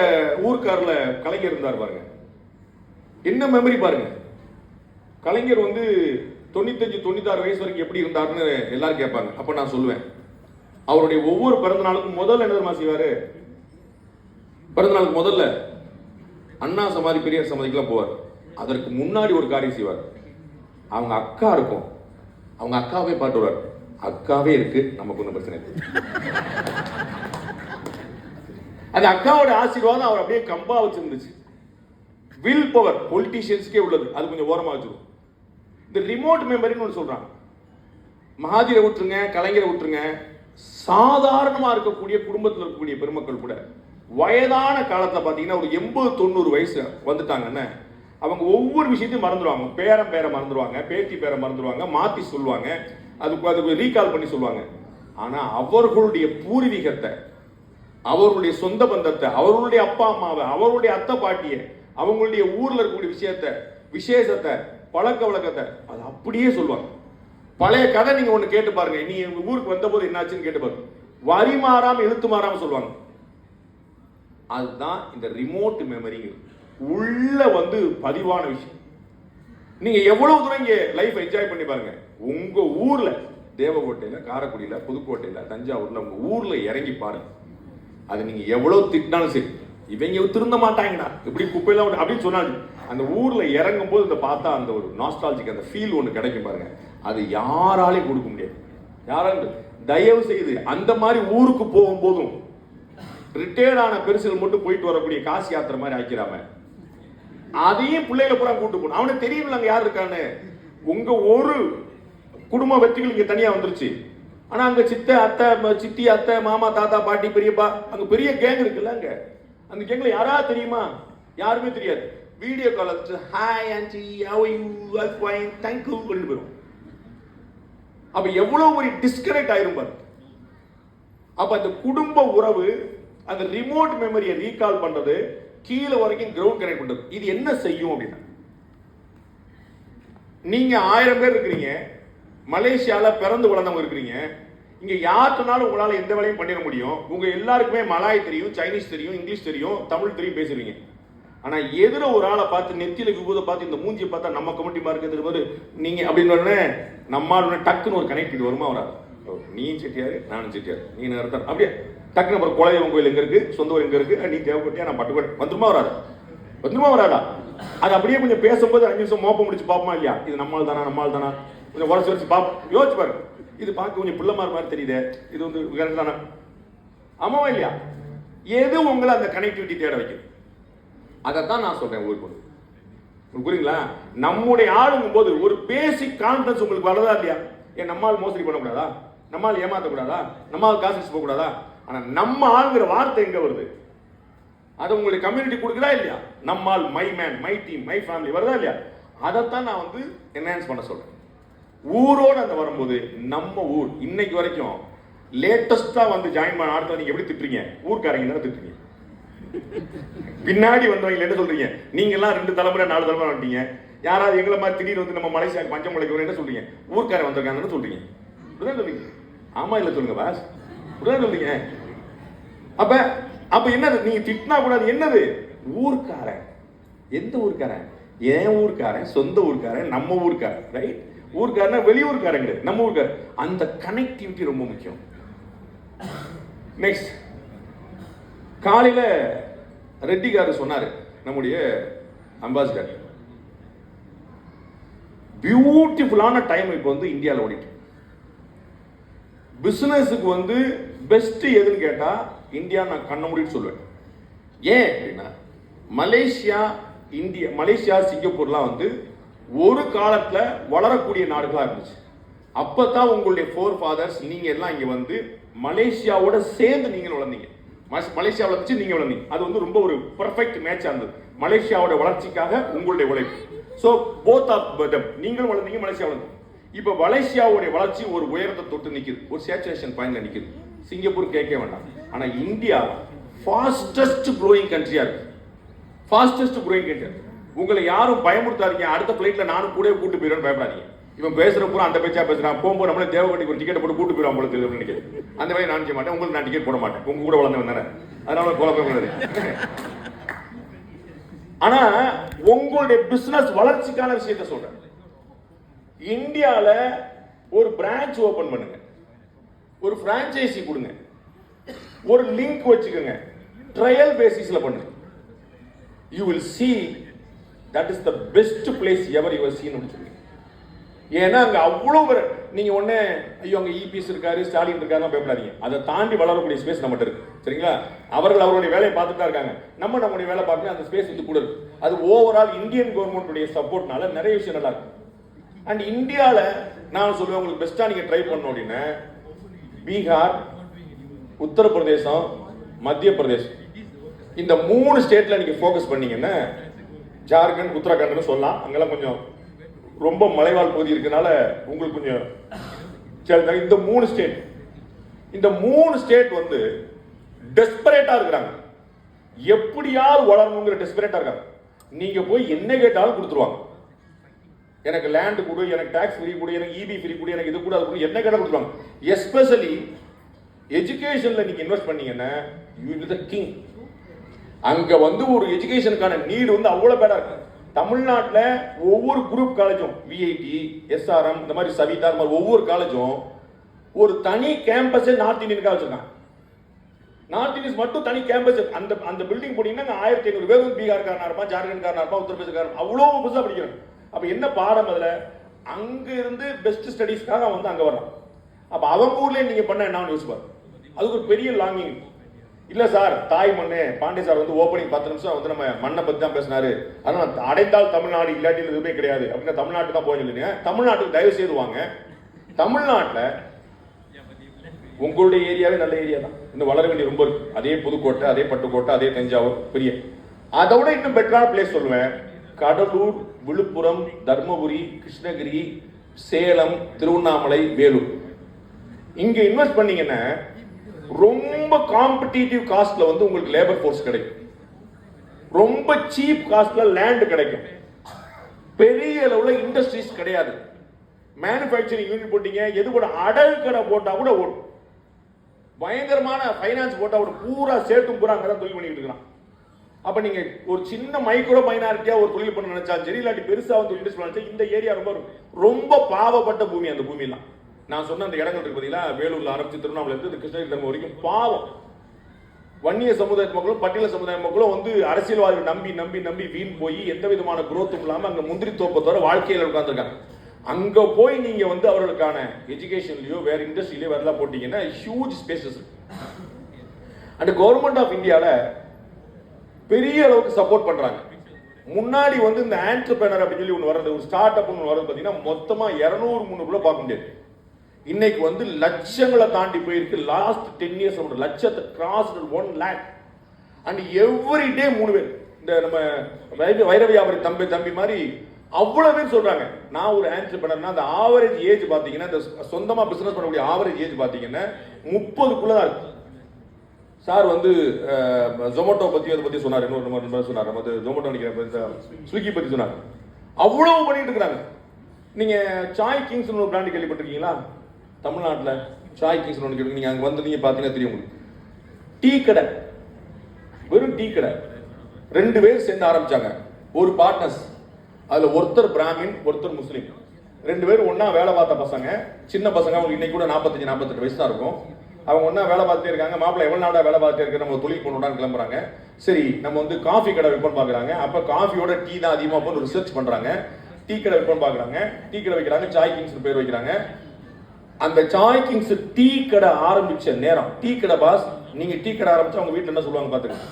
ஊர்க்காரில் கலைஞர் இருந்தார் பாருங்க, என்ன மெமரி பாருங்க. கலைஞர் வந்து 95-96 வயசு வரைக்கும் எப்படி இருந்தாருன்னு எல்லாரும் கேட்பாங்க. அப்ப நான் சொல்லுவேன், அவருடைய ஒவ்வொரு பிறந்த நாளுக்கும் முதல்ல என்ன தெரியுமா செய்வாரு? பிறந்த நாளுக்கு முதல்ல அண்ணா சமாதி, பெரியார் சமாதிக்கெல்லாம் போவார். அதற்கு முன்னாடி ஒரு காரியம் செய்வார். அவங்க அக்கா இருக்கும், அவங்க அக்காவே பாட்டு வருவார். அக்காவே இருக்கு, நமக்கு ஒன்றும் பிரச்சனை இருக்கு. அது அக்காவோட ஆசீர்வாதம் அவர் அப்படியே கம்பா வச்சிருந்துச்சு. வில் பவர் பொலிட்டீஷியன்ஸ்க்கே உள்ளது, அது கொஞ்சம் ஓரமா வச்சிருக்கும். இந்த ரிமோட் மெமரின்னு ஒன்று சொல்றாங்க. மகாதீரை விட்டுருங்க, கலைஞரை விட்டுருங்க, சாதாரணமா இருக்கக்கூடிய குடும்பத்தில் இருக்கக்கூடிய பெருமக்கள் கூட வயதான காலத்தில் பார்த்தீங்கன்னா ஒரு 80-90 வயசு வந்துட்டாங்கன்னு அவங்க ஒவ்வொரு விஷயத்தையும் மறந்துடுவாங்க. பேரை மறந்துடுவாங்க, பேத்தி பேரை மறந்துடுவாங்க, மாற்றி சொல்லுவாங்க, அதுக்கு ரீகால் பண்ணி சொல்லுவாங்க. ஆனால் அவர்களுடைய பூர்வீகத்தை, அவர்களுடைய சொந்த பந்தத்தை, அவர்களுடைய அப்பா அம்மாவை, அவர்களுடைய அத்தை பாட்டியை, அவங்களுடைய ஊரில் இருக்கக்கூடிய விஷயத்தை, விசேஷத்தை, பழக்க வழக்கத்தை அது அப்படியே சொல்லுவாங்க. பழைய கதை நீங்க ஒன்று கேட்டு பாருங்க. நீ எங்க ஊருக்கு வந்த போது என்னாச்சுன்னு கேட்டு பாருங்க. வரி மாறாம எழுத்து மாறாம சொல்லுவாங்க. அதுதான் இந்த ரிமோட் மெமரி உள்ள வந்து பதிவான விஷயம். நீங்க எவ்வளவு தூரம் இங்க லைஃப் என்ஜாய் பண்ணி பாருங்க. உங்க ஊர்ல தேவகோட்டையில, காரைக்குடியில, புதுக்கோட்டையில, தஞ்சாவூர்ல உங்க ஊர்ல இறங்கி பாருங்க. அது நீங்க எவ்வளவு திட்டினாலும் சரி, இவங்க திருந்த மாட்டாங்கடா, இப்படி குப்பையெல்லாம் அப்படின்னு சொன்னாலும் அந்த ஊர்ல இறங்கும் போது இந்த பார்த்தா அந்த ஒரு நாஸ்டாலஜிக் அந்த ஃபீல் ஒன்று கிடைக்கும் பாருங்க. அது யாராலையும் கொடுக்க முடியாது. யாராலும் தயவு செய்து அந்த மாதிரி ஊருக்கு போகும்போதும் ரிட்டையர்டான பெருசுகள் மட்டும் போயிட்டு வரக்கூடிய காசு யாத்திரை மாதிரி ஆக்கிறாம அதையும் பிள்ளைகளை பூரா கூட்டு போகணும். அவனுக்கு தெரியல அங்க யார் இருக்கான்னு. உங்க ஒரு குடும்ப வெற்றிகள் இங்க தனியா வந்துருச்சு. ஆனா அங்க சித்தி அத்தை மாமா தாத்தா பாட்டி பெரியப்பா அங்க பெரிய கேங் இருக்குல்ல. அங்க அந்த கேங்ல யாராவது தெரியுமா? யாருமே தெரியாது. வீடியோ கால் வச்சு hi anti how you all fine thank you சொல்லிட்டு போயிடும். அப்ப எவ்வளவு ஒரு டிஸ்கனெக்ட் ஆயிரும் பாரு. அப்ப அந்த குடும்ப உறவு, அந்த ரிமோட் மெமரியை ரீகால் பண்றது, கீழே வரைக்கும் கிரவுண்ட் கனெக்ட் பண்றது, இது என்ன செய்யும் அப்படின்னா, நீங்க 1000 பேர் இருக்கிறீங்க, மலேசியால பிறந்து வளர்ந்தவங்க இருக்கிறீங்க, இங்க யாருனாலும் உங்களால எந்த வேலையும் பண்ணிட முடியும். உங்க எல்லாருக்குமே மலாய் தெரியும், சைனீஸ் தெரியும், இங்கிலீஷ் தெரியும், தமிழ் தெரியும், பேசுறீங்க. ஆனா எதிர ஒரு ஆளை பார்த்து நெத்தியில விபூத பார்த்து இந்த மூஞ்சியை பார்த்தா நம்ம கமிட்டி மார்க் எதிர்பாரு நீங்க அப்படின்னு நம்மளோட டக்குன்னு ஒரு கனெக்ட் வருமா வராது? நீயும் செட்டியாரு நானும் செட்டியாரு, நீ நடத்தார் அப்படியே டக்குன்னு அப்புறம் குலதெய்வம் கோயில் எங்க இருக்கு, சொந்த ஊர் எங்க இருக்கு, நீ தேவைப்பட்டியா நான் பட்டுக்கோட்டை வந்துருமா வராது? வந்துருமா வராதா? அது அப்படியே கொஞ்சம் பேசும்போது 5 நிமிஷம் மோப்ப முடிச்சு பார்ப்போமா இல்லையா? இது நம்மால் தானா கொஞ்சம் உடச்சு வச்சு பார்ப்போம். யோசிச்சு பாருங்க. இது பார்க்க கொஞ்சம் பிள்ளைமார் மாதிரி தெரியுது, இது வந்து கரெக்ட் தானே? ஆமாவா இல்லையா? எது உங்களை அந்த கனெக்டிவிட்டி தேட வைக்கும்? அதைத்தான் நான் சொல்றேன். உங்களுக்கு புரியுங்களா? நம்முடைய ஆளுங்கும் போது ஒரு பேசிக் கான்ஃபிடன்ஸ் உங்களுக்கு வரதா இல்லையா? ஏன் நம்மால் மோசடி பண்ணக்கூடாதா? நம்மால் ஏமாற்றக்கூடாதா? நம்மால் காசு போகக்கூடாதா? ஆனா நம்ம ஆளுங்கிற வார்த்தை எங்க வருது? அதை உங்களுடைய கம்யூனிட்டி கொடுக்குதா இல்லையா? நம்மால், my man, my team, my family வருதா இல்லையா? அதைத்தான் நான் வந்து என்ஹான்ஸ் பண்ண சொல்றேன். ஊரோடு அந்த வரும்போது நம்ம ஊர் இன்னைக்கு வரைக்கும் லேட்டஸ்டா வந்து ஜாயின் பண்ண ஆட்களை நீங்க எப்படி திட்டுறீங்க? ஊர்க்காரங்க தான் திட்டுறீங்க. பின்னாடி வந்தவங்க என்ன சொல்றீங்க? நீங்க எல்லாம் 2 தலைமுறை 4 தலைமுறை வந்துட்டீங்க. யாராவது எங்களை மாதிரி திடீர்னு வந்து நம்ம மலேசியா பஞ்சம் முளைக்க என்ன சொல்றீங்க? ஊர்க்காரன் வந்திருக்காங்கன்னு சொல்றீங்க. இப்படிதான் சொல்றீங்க. ஆமா இல்ல சொல்லுங்க பாஸ், இப்படிதான் சொல்றீங்க. அப்ப என்னது? நீங்க திட்டினா கூடாது. என்னது? ஊர்க்காரன். எந்த ஊர்க்காரன்? என் ஊர்க்காரன், சொந்த ஊர்க்காரன், நம்ம ஊர்க்காரன். ரைட்? ஊர்க்காரன் வெளியூர்காரன் கிடையாது, நம்ம ஊர்க்காரன். அந்த கனெக்டிவிட்டி ரொம்ப முக்கியம். நெக்ஸ்ட், காலையில ரெட்டிகாரு சொன்னாரு, நம்முடைய அம்பாசிடர், பியூட்டிஃபுல்லான டைம் இப்போ வந்து இந்தியாவில் ஓடிட்டு. பிசினஸுக்கு வந்து பெஸ்ட் எதுன்னு கேட்டா இந்தியா நான் கண்ண மூடிட்டு சொல்லுவேன். ஏன் அப்படின்னா மலேசியா சிங்கப்பூர்லாம் வந்து ஒரு காலத்துல வளரக்கூடிய நாடுகளா இருந்துச்சு. அப்பதான் உங்களுடைய ஃபோர் ஃபாதர்ஸ் நீங்க எல்லாம் இங்க வந்து மலேசியாவோட சேர்ந்து நீங்க வளர்ந்தீங்க. மலேசியாவில் வச்சு நீங்க வளர்ந்தீங்க. அது வந்து ரொம்ப ஒரு பெர்ஃபெக்ட் மேட்ச் இருந்தது மலேசியாவோட வளர்ச்சிக்காக உங்களுடைய உழைப்பு. ஸோ போத் ஆஃப் தம், நீங்களும் வளர்ந்தீங்க, மலேசியா வளர்ந்தீங்க. இப்போ மலேசியாவுடைய வளர்ச்சி ஒரு உயரத்தை தொட்டு நிற்குது, ஒரு சேச்சுரேஷன் பாயிண்ட்ல நிற்குது. சிங்கப்பூர் கேட்க வேண்டாம். ஆனா இந்தியா ஃபாஸ்டஸ்ட் க்ரோயிங் கண்ட்ரியா இருக்கு. Fastest growing country. உங்களை யாரும் பயமுறுத்தாதீங்க. அடுத்த பிளைட்ல நானும் கூட கூட்டு போயிடுவேன்னு பயப்படாதீங்க. இவன் பேசுற பூரா அந்த பேச்சா பேசுறான். போகும்போது நம்மளே தேவகோட்டைக்கு ஒரு டிக்கெட் போட்டு கூட்டு போயிடும் போல தெரியும் நினைக்கிறேன். அந்த மாதிரி நான் செய்ய மாட்டேன். உங்களுக்கு நான் டிக்கெட் போட மாட்டேன். உங்க கூட வளர்ந்தவன் தானே, அதனால குழப்பம். ஆனா உங்களுடைய பிசினஸ் வளர்ச்சிக்கான விஷயத்தை சொல்றேன். இந்தியால ஒரு பிரான்ச் ஓபன் பண்ணுங்க, ஒரு பிரான்ச்சைசி கொடுங்க, ஒரு லிங்க் வச்சுக்கோங்க, ட்ரையல் பேசிஸ்ல பண்ணுங்க. You will see that is the best place ever you have seen. ஏன்னா அங்க அவ்வளவு பேர் நீங்க ஒண்ணு ஐயோ அங்க இபிஎஸ் இருக்காரு, ஸ்டாலின் இருக்காரு பயப்படாதீங்க. அதை தாண்டி வளரக்கூடிய ஸ்பேஸ் நம்மகிட்ட இருக்கு. சரிங்களா? அவர்கள் அவருடைய வேலையை பார்த்துட்டு தான் இருக்காங்க. நம்முடைய வேலை பார்க்கணும், அந்த ஸ்பேஸ் வந்து கூட இருக்கு. அது ஓவரால் இந்தியன் கவர்மெண்ட்டுடைய சப்போர்ட்னால நிறைய விஷயம் நல்லா இருக்கு. அண்ட் இந்தியாவில் நான் சொல்லுவேன், உங்களுக்கு பெஸ்ட்டாக நீங்கள் ட்ரை பண்ணணும் அப்படின்னா பீகார், உத்தரப்பிரதேசம், மத்திய பிரதேசம், இந்த 3 ஸ்டேட்ல நீங்க ஃபோக்கஸ் பண்ணீங்கன்னா, ஜார்க்கண்ட், உத்தராகண்ட்னு சொல்லலாம், அங்கெல்லாம் கொஞ்சம் ரொம்ப மலைவாழ் பகுதி இருக்கனால உங்களுக்கு கொஞ்சம் இந்த 3 ஸ்டேட் வந்து டெஸ்பரேட்டா இருக்கிறாங்க, எப்படியாவது வளரணுங்கிற டெஸ்பரேட்டா இருக்காங்க. நீங்க போய் என்ன கேட்டாலும் கொடுத்துருவாங்க. எனக்கு லேண்ட் கொடு, எனக்கு டாக்ஸ் ஃப்ரீ கொடு, எனக்கு இபி ஃப்ரீ கொடு, எனக்கு இது கூட அது கூட, என்ன கேட்டாலும் கொடுத்துருவாங்க. எஸ்பெஷலி எஜுகேஷன்ல நீங்க இன்வெஸ்ட் பண்ணீங்கன்னா you will be the king. அங்க வந்து ஒரு எஜுகேஷனுக்கான நீடு வந்து அவ்வளவு பேடா இருக்கு. தமிழ்நாட்டில் ஒவ்வொரு குரூப் காலேஜும், விஐடி, எஸ்ஆர்எம், இந்த மாதிரி சவிதா, இந்த மாதிரி ஒவ்வொரு காலேஜும் ஒரு தனி கேம்பஸே நார்த் இந்தியனுக்காக வச்சிருக்காங்க. நார்த் இந்தியன்ஸ் மட்டும் தனி கேம்பஸ். அந்த பில்டிங் போனீங்கன்னா 1500 பேர் வந்து பீகார்காரனா இருப்பான், ஜார்க்கண்ட்காரனா இருப்பான், உத்தரப்பிரதேசக்காரன், அவ்வளோ புதுசாக படிக்கிறாங்க. அப்ப என்ன பாடம் அதுல? அங்க இருந்து பெஸ்ட் ஸ்டடீஸ்க்காக வந்து அங்க வர்றான். அப்ப அவங்க ஊர்லயே நீங்க பண்ண என்ன யோசிப்பார். அதுக்கு ஒரு பெரிய லாங்கிங் இல்ல சார். தாய் மண்ணு பாண்டே சார் வந்து ஓப்பனிங் 10 நிமிஷம் வந்து நம்ம மண்ணை பத்தி தான் பேசினாரு. அதனால அடைந்தால் தமிழ்நாடு, இல்லாட்டி எதுவுமே கிடையாது அப்படின்னா தமிழ்நாட்டு தான் போய் சொல்லுங்க. தமிழ்நாட்டுக்கு தயவு செய்து வாங்க. தமிழ்நாட்டில் உங்களுடைய ஏரியாவே நல்ல ஏரியா தான், இன்னும் வளர வேண்டிய ரொம்ப இருக்கு. அதே புதுக்கோட்டை, அதே பட்டுக்கோட்டை, அதே தஞ்சாவூர் பெரிய, அதை விட இன்னும் பெட்டரான பிளேஸ் சொல்லுவேன். கடலூர், விழுப்புரம், தர்மபுரி, கிருஷ்ணகிரி, சேலம், திருவண்ணாமலை, வேலூர். இங்க இன்வெஸ்ட் பண்ணீங்கன்னா ரொம்ப காம்படிட்டிவ் காஸ்ட்ல வந்து உங்களுக்கு லேபர் ஃபோர்ஸ் கிடைக்கும், ரொம்ப சீப் காஸ்ட்ல லேண்ட் கிடைக்கும், பெரிய அளவுல இண்டஸ்ட்ரீஸ் கிடையாது. மேனுஃபேக்சரிங் யூனிட் போட்டீங்க, எது கூட அடல் கடை போட்டா கூட ஓடும், பயங்கரமான ஃபைனான்ஸ் போட்டா கூட பூரா சேட்டும் பூரா அங்கதான் தொழில் பண்ணிட்டு இருக்கான். அப்ப நீங்க ஒரு சின்ன மைக்ரோ மைனாரிட்டியா ஒரு தொழில் பண்ண நினைச்சாலும் சரி, இல்லாட்டி பெருசா வந்து இன்வெஸ்ட் பண்ணா, இந்த ஏரியா ரொம்ப பாவப்பட்ட பூமி. அந்த பூமி எல்லாம் நான் சொன்ன அந்த இடங்கள் இருக்கு பாத்தீங்களா, வேலூர்ல ஆரம்பிச்சு திருவண்ணாமலை இருந்து கிருஷ்ணகிரி தர்மம் வரைக்கும் பாவம். வன்னிய சமுதாயத்து மக்களும் பட்டியல சமுதாய மக்களும் வந்து அரசியல்வாதிகள் நம்பி நம்பி நம்பி வீண் போய் எந்த விதமான குரோத்தும் இல்லாம அங்க முந்திரி தோப்பத்தோட வாழ்க்கையில உட்கார்ந்துருக்காங்க. அங்க போய் நீங்க வந்து அவர்களுக்கான எஜுகேஷன்லயோ வேற இண்டஸ்ட்ரியிலயோ வேற போட்டீங்கன்னா huge spaces. And government of இந்தியால பெரிய அளவுக்கு சப்போர்ட் பண்றாங்க. முன்னாடி வந்து இந்த ஆண்டர்பிரனர் அப்படின்னு சொல்லி ஒன்று வர்றது, ஒரு ஸ்டார்ட் அப் ஒன்று வர்றது பார்த்தீங்கன்னா மொத்தமா 200-300 பார்க்க முடியாது. இன்னைக்கு வந்து லட்சங்களை தாண்டி போயிருக்கு. லாஸ்ட் 10 years லட்சத்தை crossed 1 lakh. And every day 3 பேர், இந்த நம்ம வைர வியாபாரி தம்பி மாதிரி அவ்வளவு பேர் சொல்றாங்க நான் ஒரு ஆண்டர்பிரனர். அந்த ஆவரேஜ் ஏஜ் பாத்தீங்கன்னா, இந்த சொந்தமா பிசினஸ் பண்ணக்கூடிய ஆவரேஜ் ஏஜ் பாத்தீங்கன்னா 30 தான் இருக்கு. சார் வந்து ஜொமேட்டோ பத்தி அதை பத்தி சொன்னார், இன்னொரு சொன்னார், நம்ம ஜொமேட்டோ நினைக்கிற ஸ்விக்கி பத்தி சொன்னார். அவ்வளவு பண்ணிட்டு இருக்கிறாங்க. நீங்க சாய் கிங்ஸ் ஒரு பிராண்ட் கேள்விப்பட்டிருக்கீங்களா? தமிழ்நாட்டில் சாய் கிங்ஸ் ஒன்று கேட்டு நீங்க அங்க வந்து நீங்க பாத்தீங்கன்னா தெரியும் உங்களுக்கு. டீ கடை, வெறும் டீ கடை 2 பேர் சேர்ந்து ஆரம்பிச்சாங்க, ஒரு பார்ட்னர்ஸ். அதுல ஒருத்தர் பிராமின், ஒருத்தர் முஸ்லீம். 2 பேரும் ஒன்னா வேலை பார்த்த பசங்க, சின்ன பசங்க. அவங்க இன்னைக்கு கூட 45-48 வயசு தான் இருக்கும். அவங்க ஒன்னா வேலை பார்த்துட்டே இருக்காங்க. மாப்பிள்ளை எவ்வளவு நாளா வேலை பார்த்துட்டே இருக்க, நம்ம தொழில் பண்ணணும்னு கிளம்புறாங்க. சரி நம்ம வந்து காஃபி கடை விற்பனை பாக்குறாங்க. அப்ப காஃபியோட டீ தான் அதிகமா போய் ரிசர்ச் பண்றாங்க. டீ கடை விற்பனை பாக்குறாங்க, டீ கடை வைக்கிறாங்க, சாய் கிங்ஸ் பேர் வைக்கிறாங்க. அந்த சாய் கிங்ஸ் டீ கடை ஆரம்பிச்ச நேரம், டீ கடை பாஸ், நீங்க டீ கடை ஆரம்பிச்சா அவங்க வீட்டுல என்ன சொல்லுவாங்க பாத்துக்கோங்க.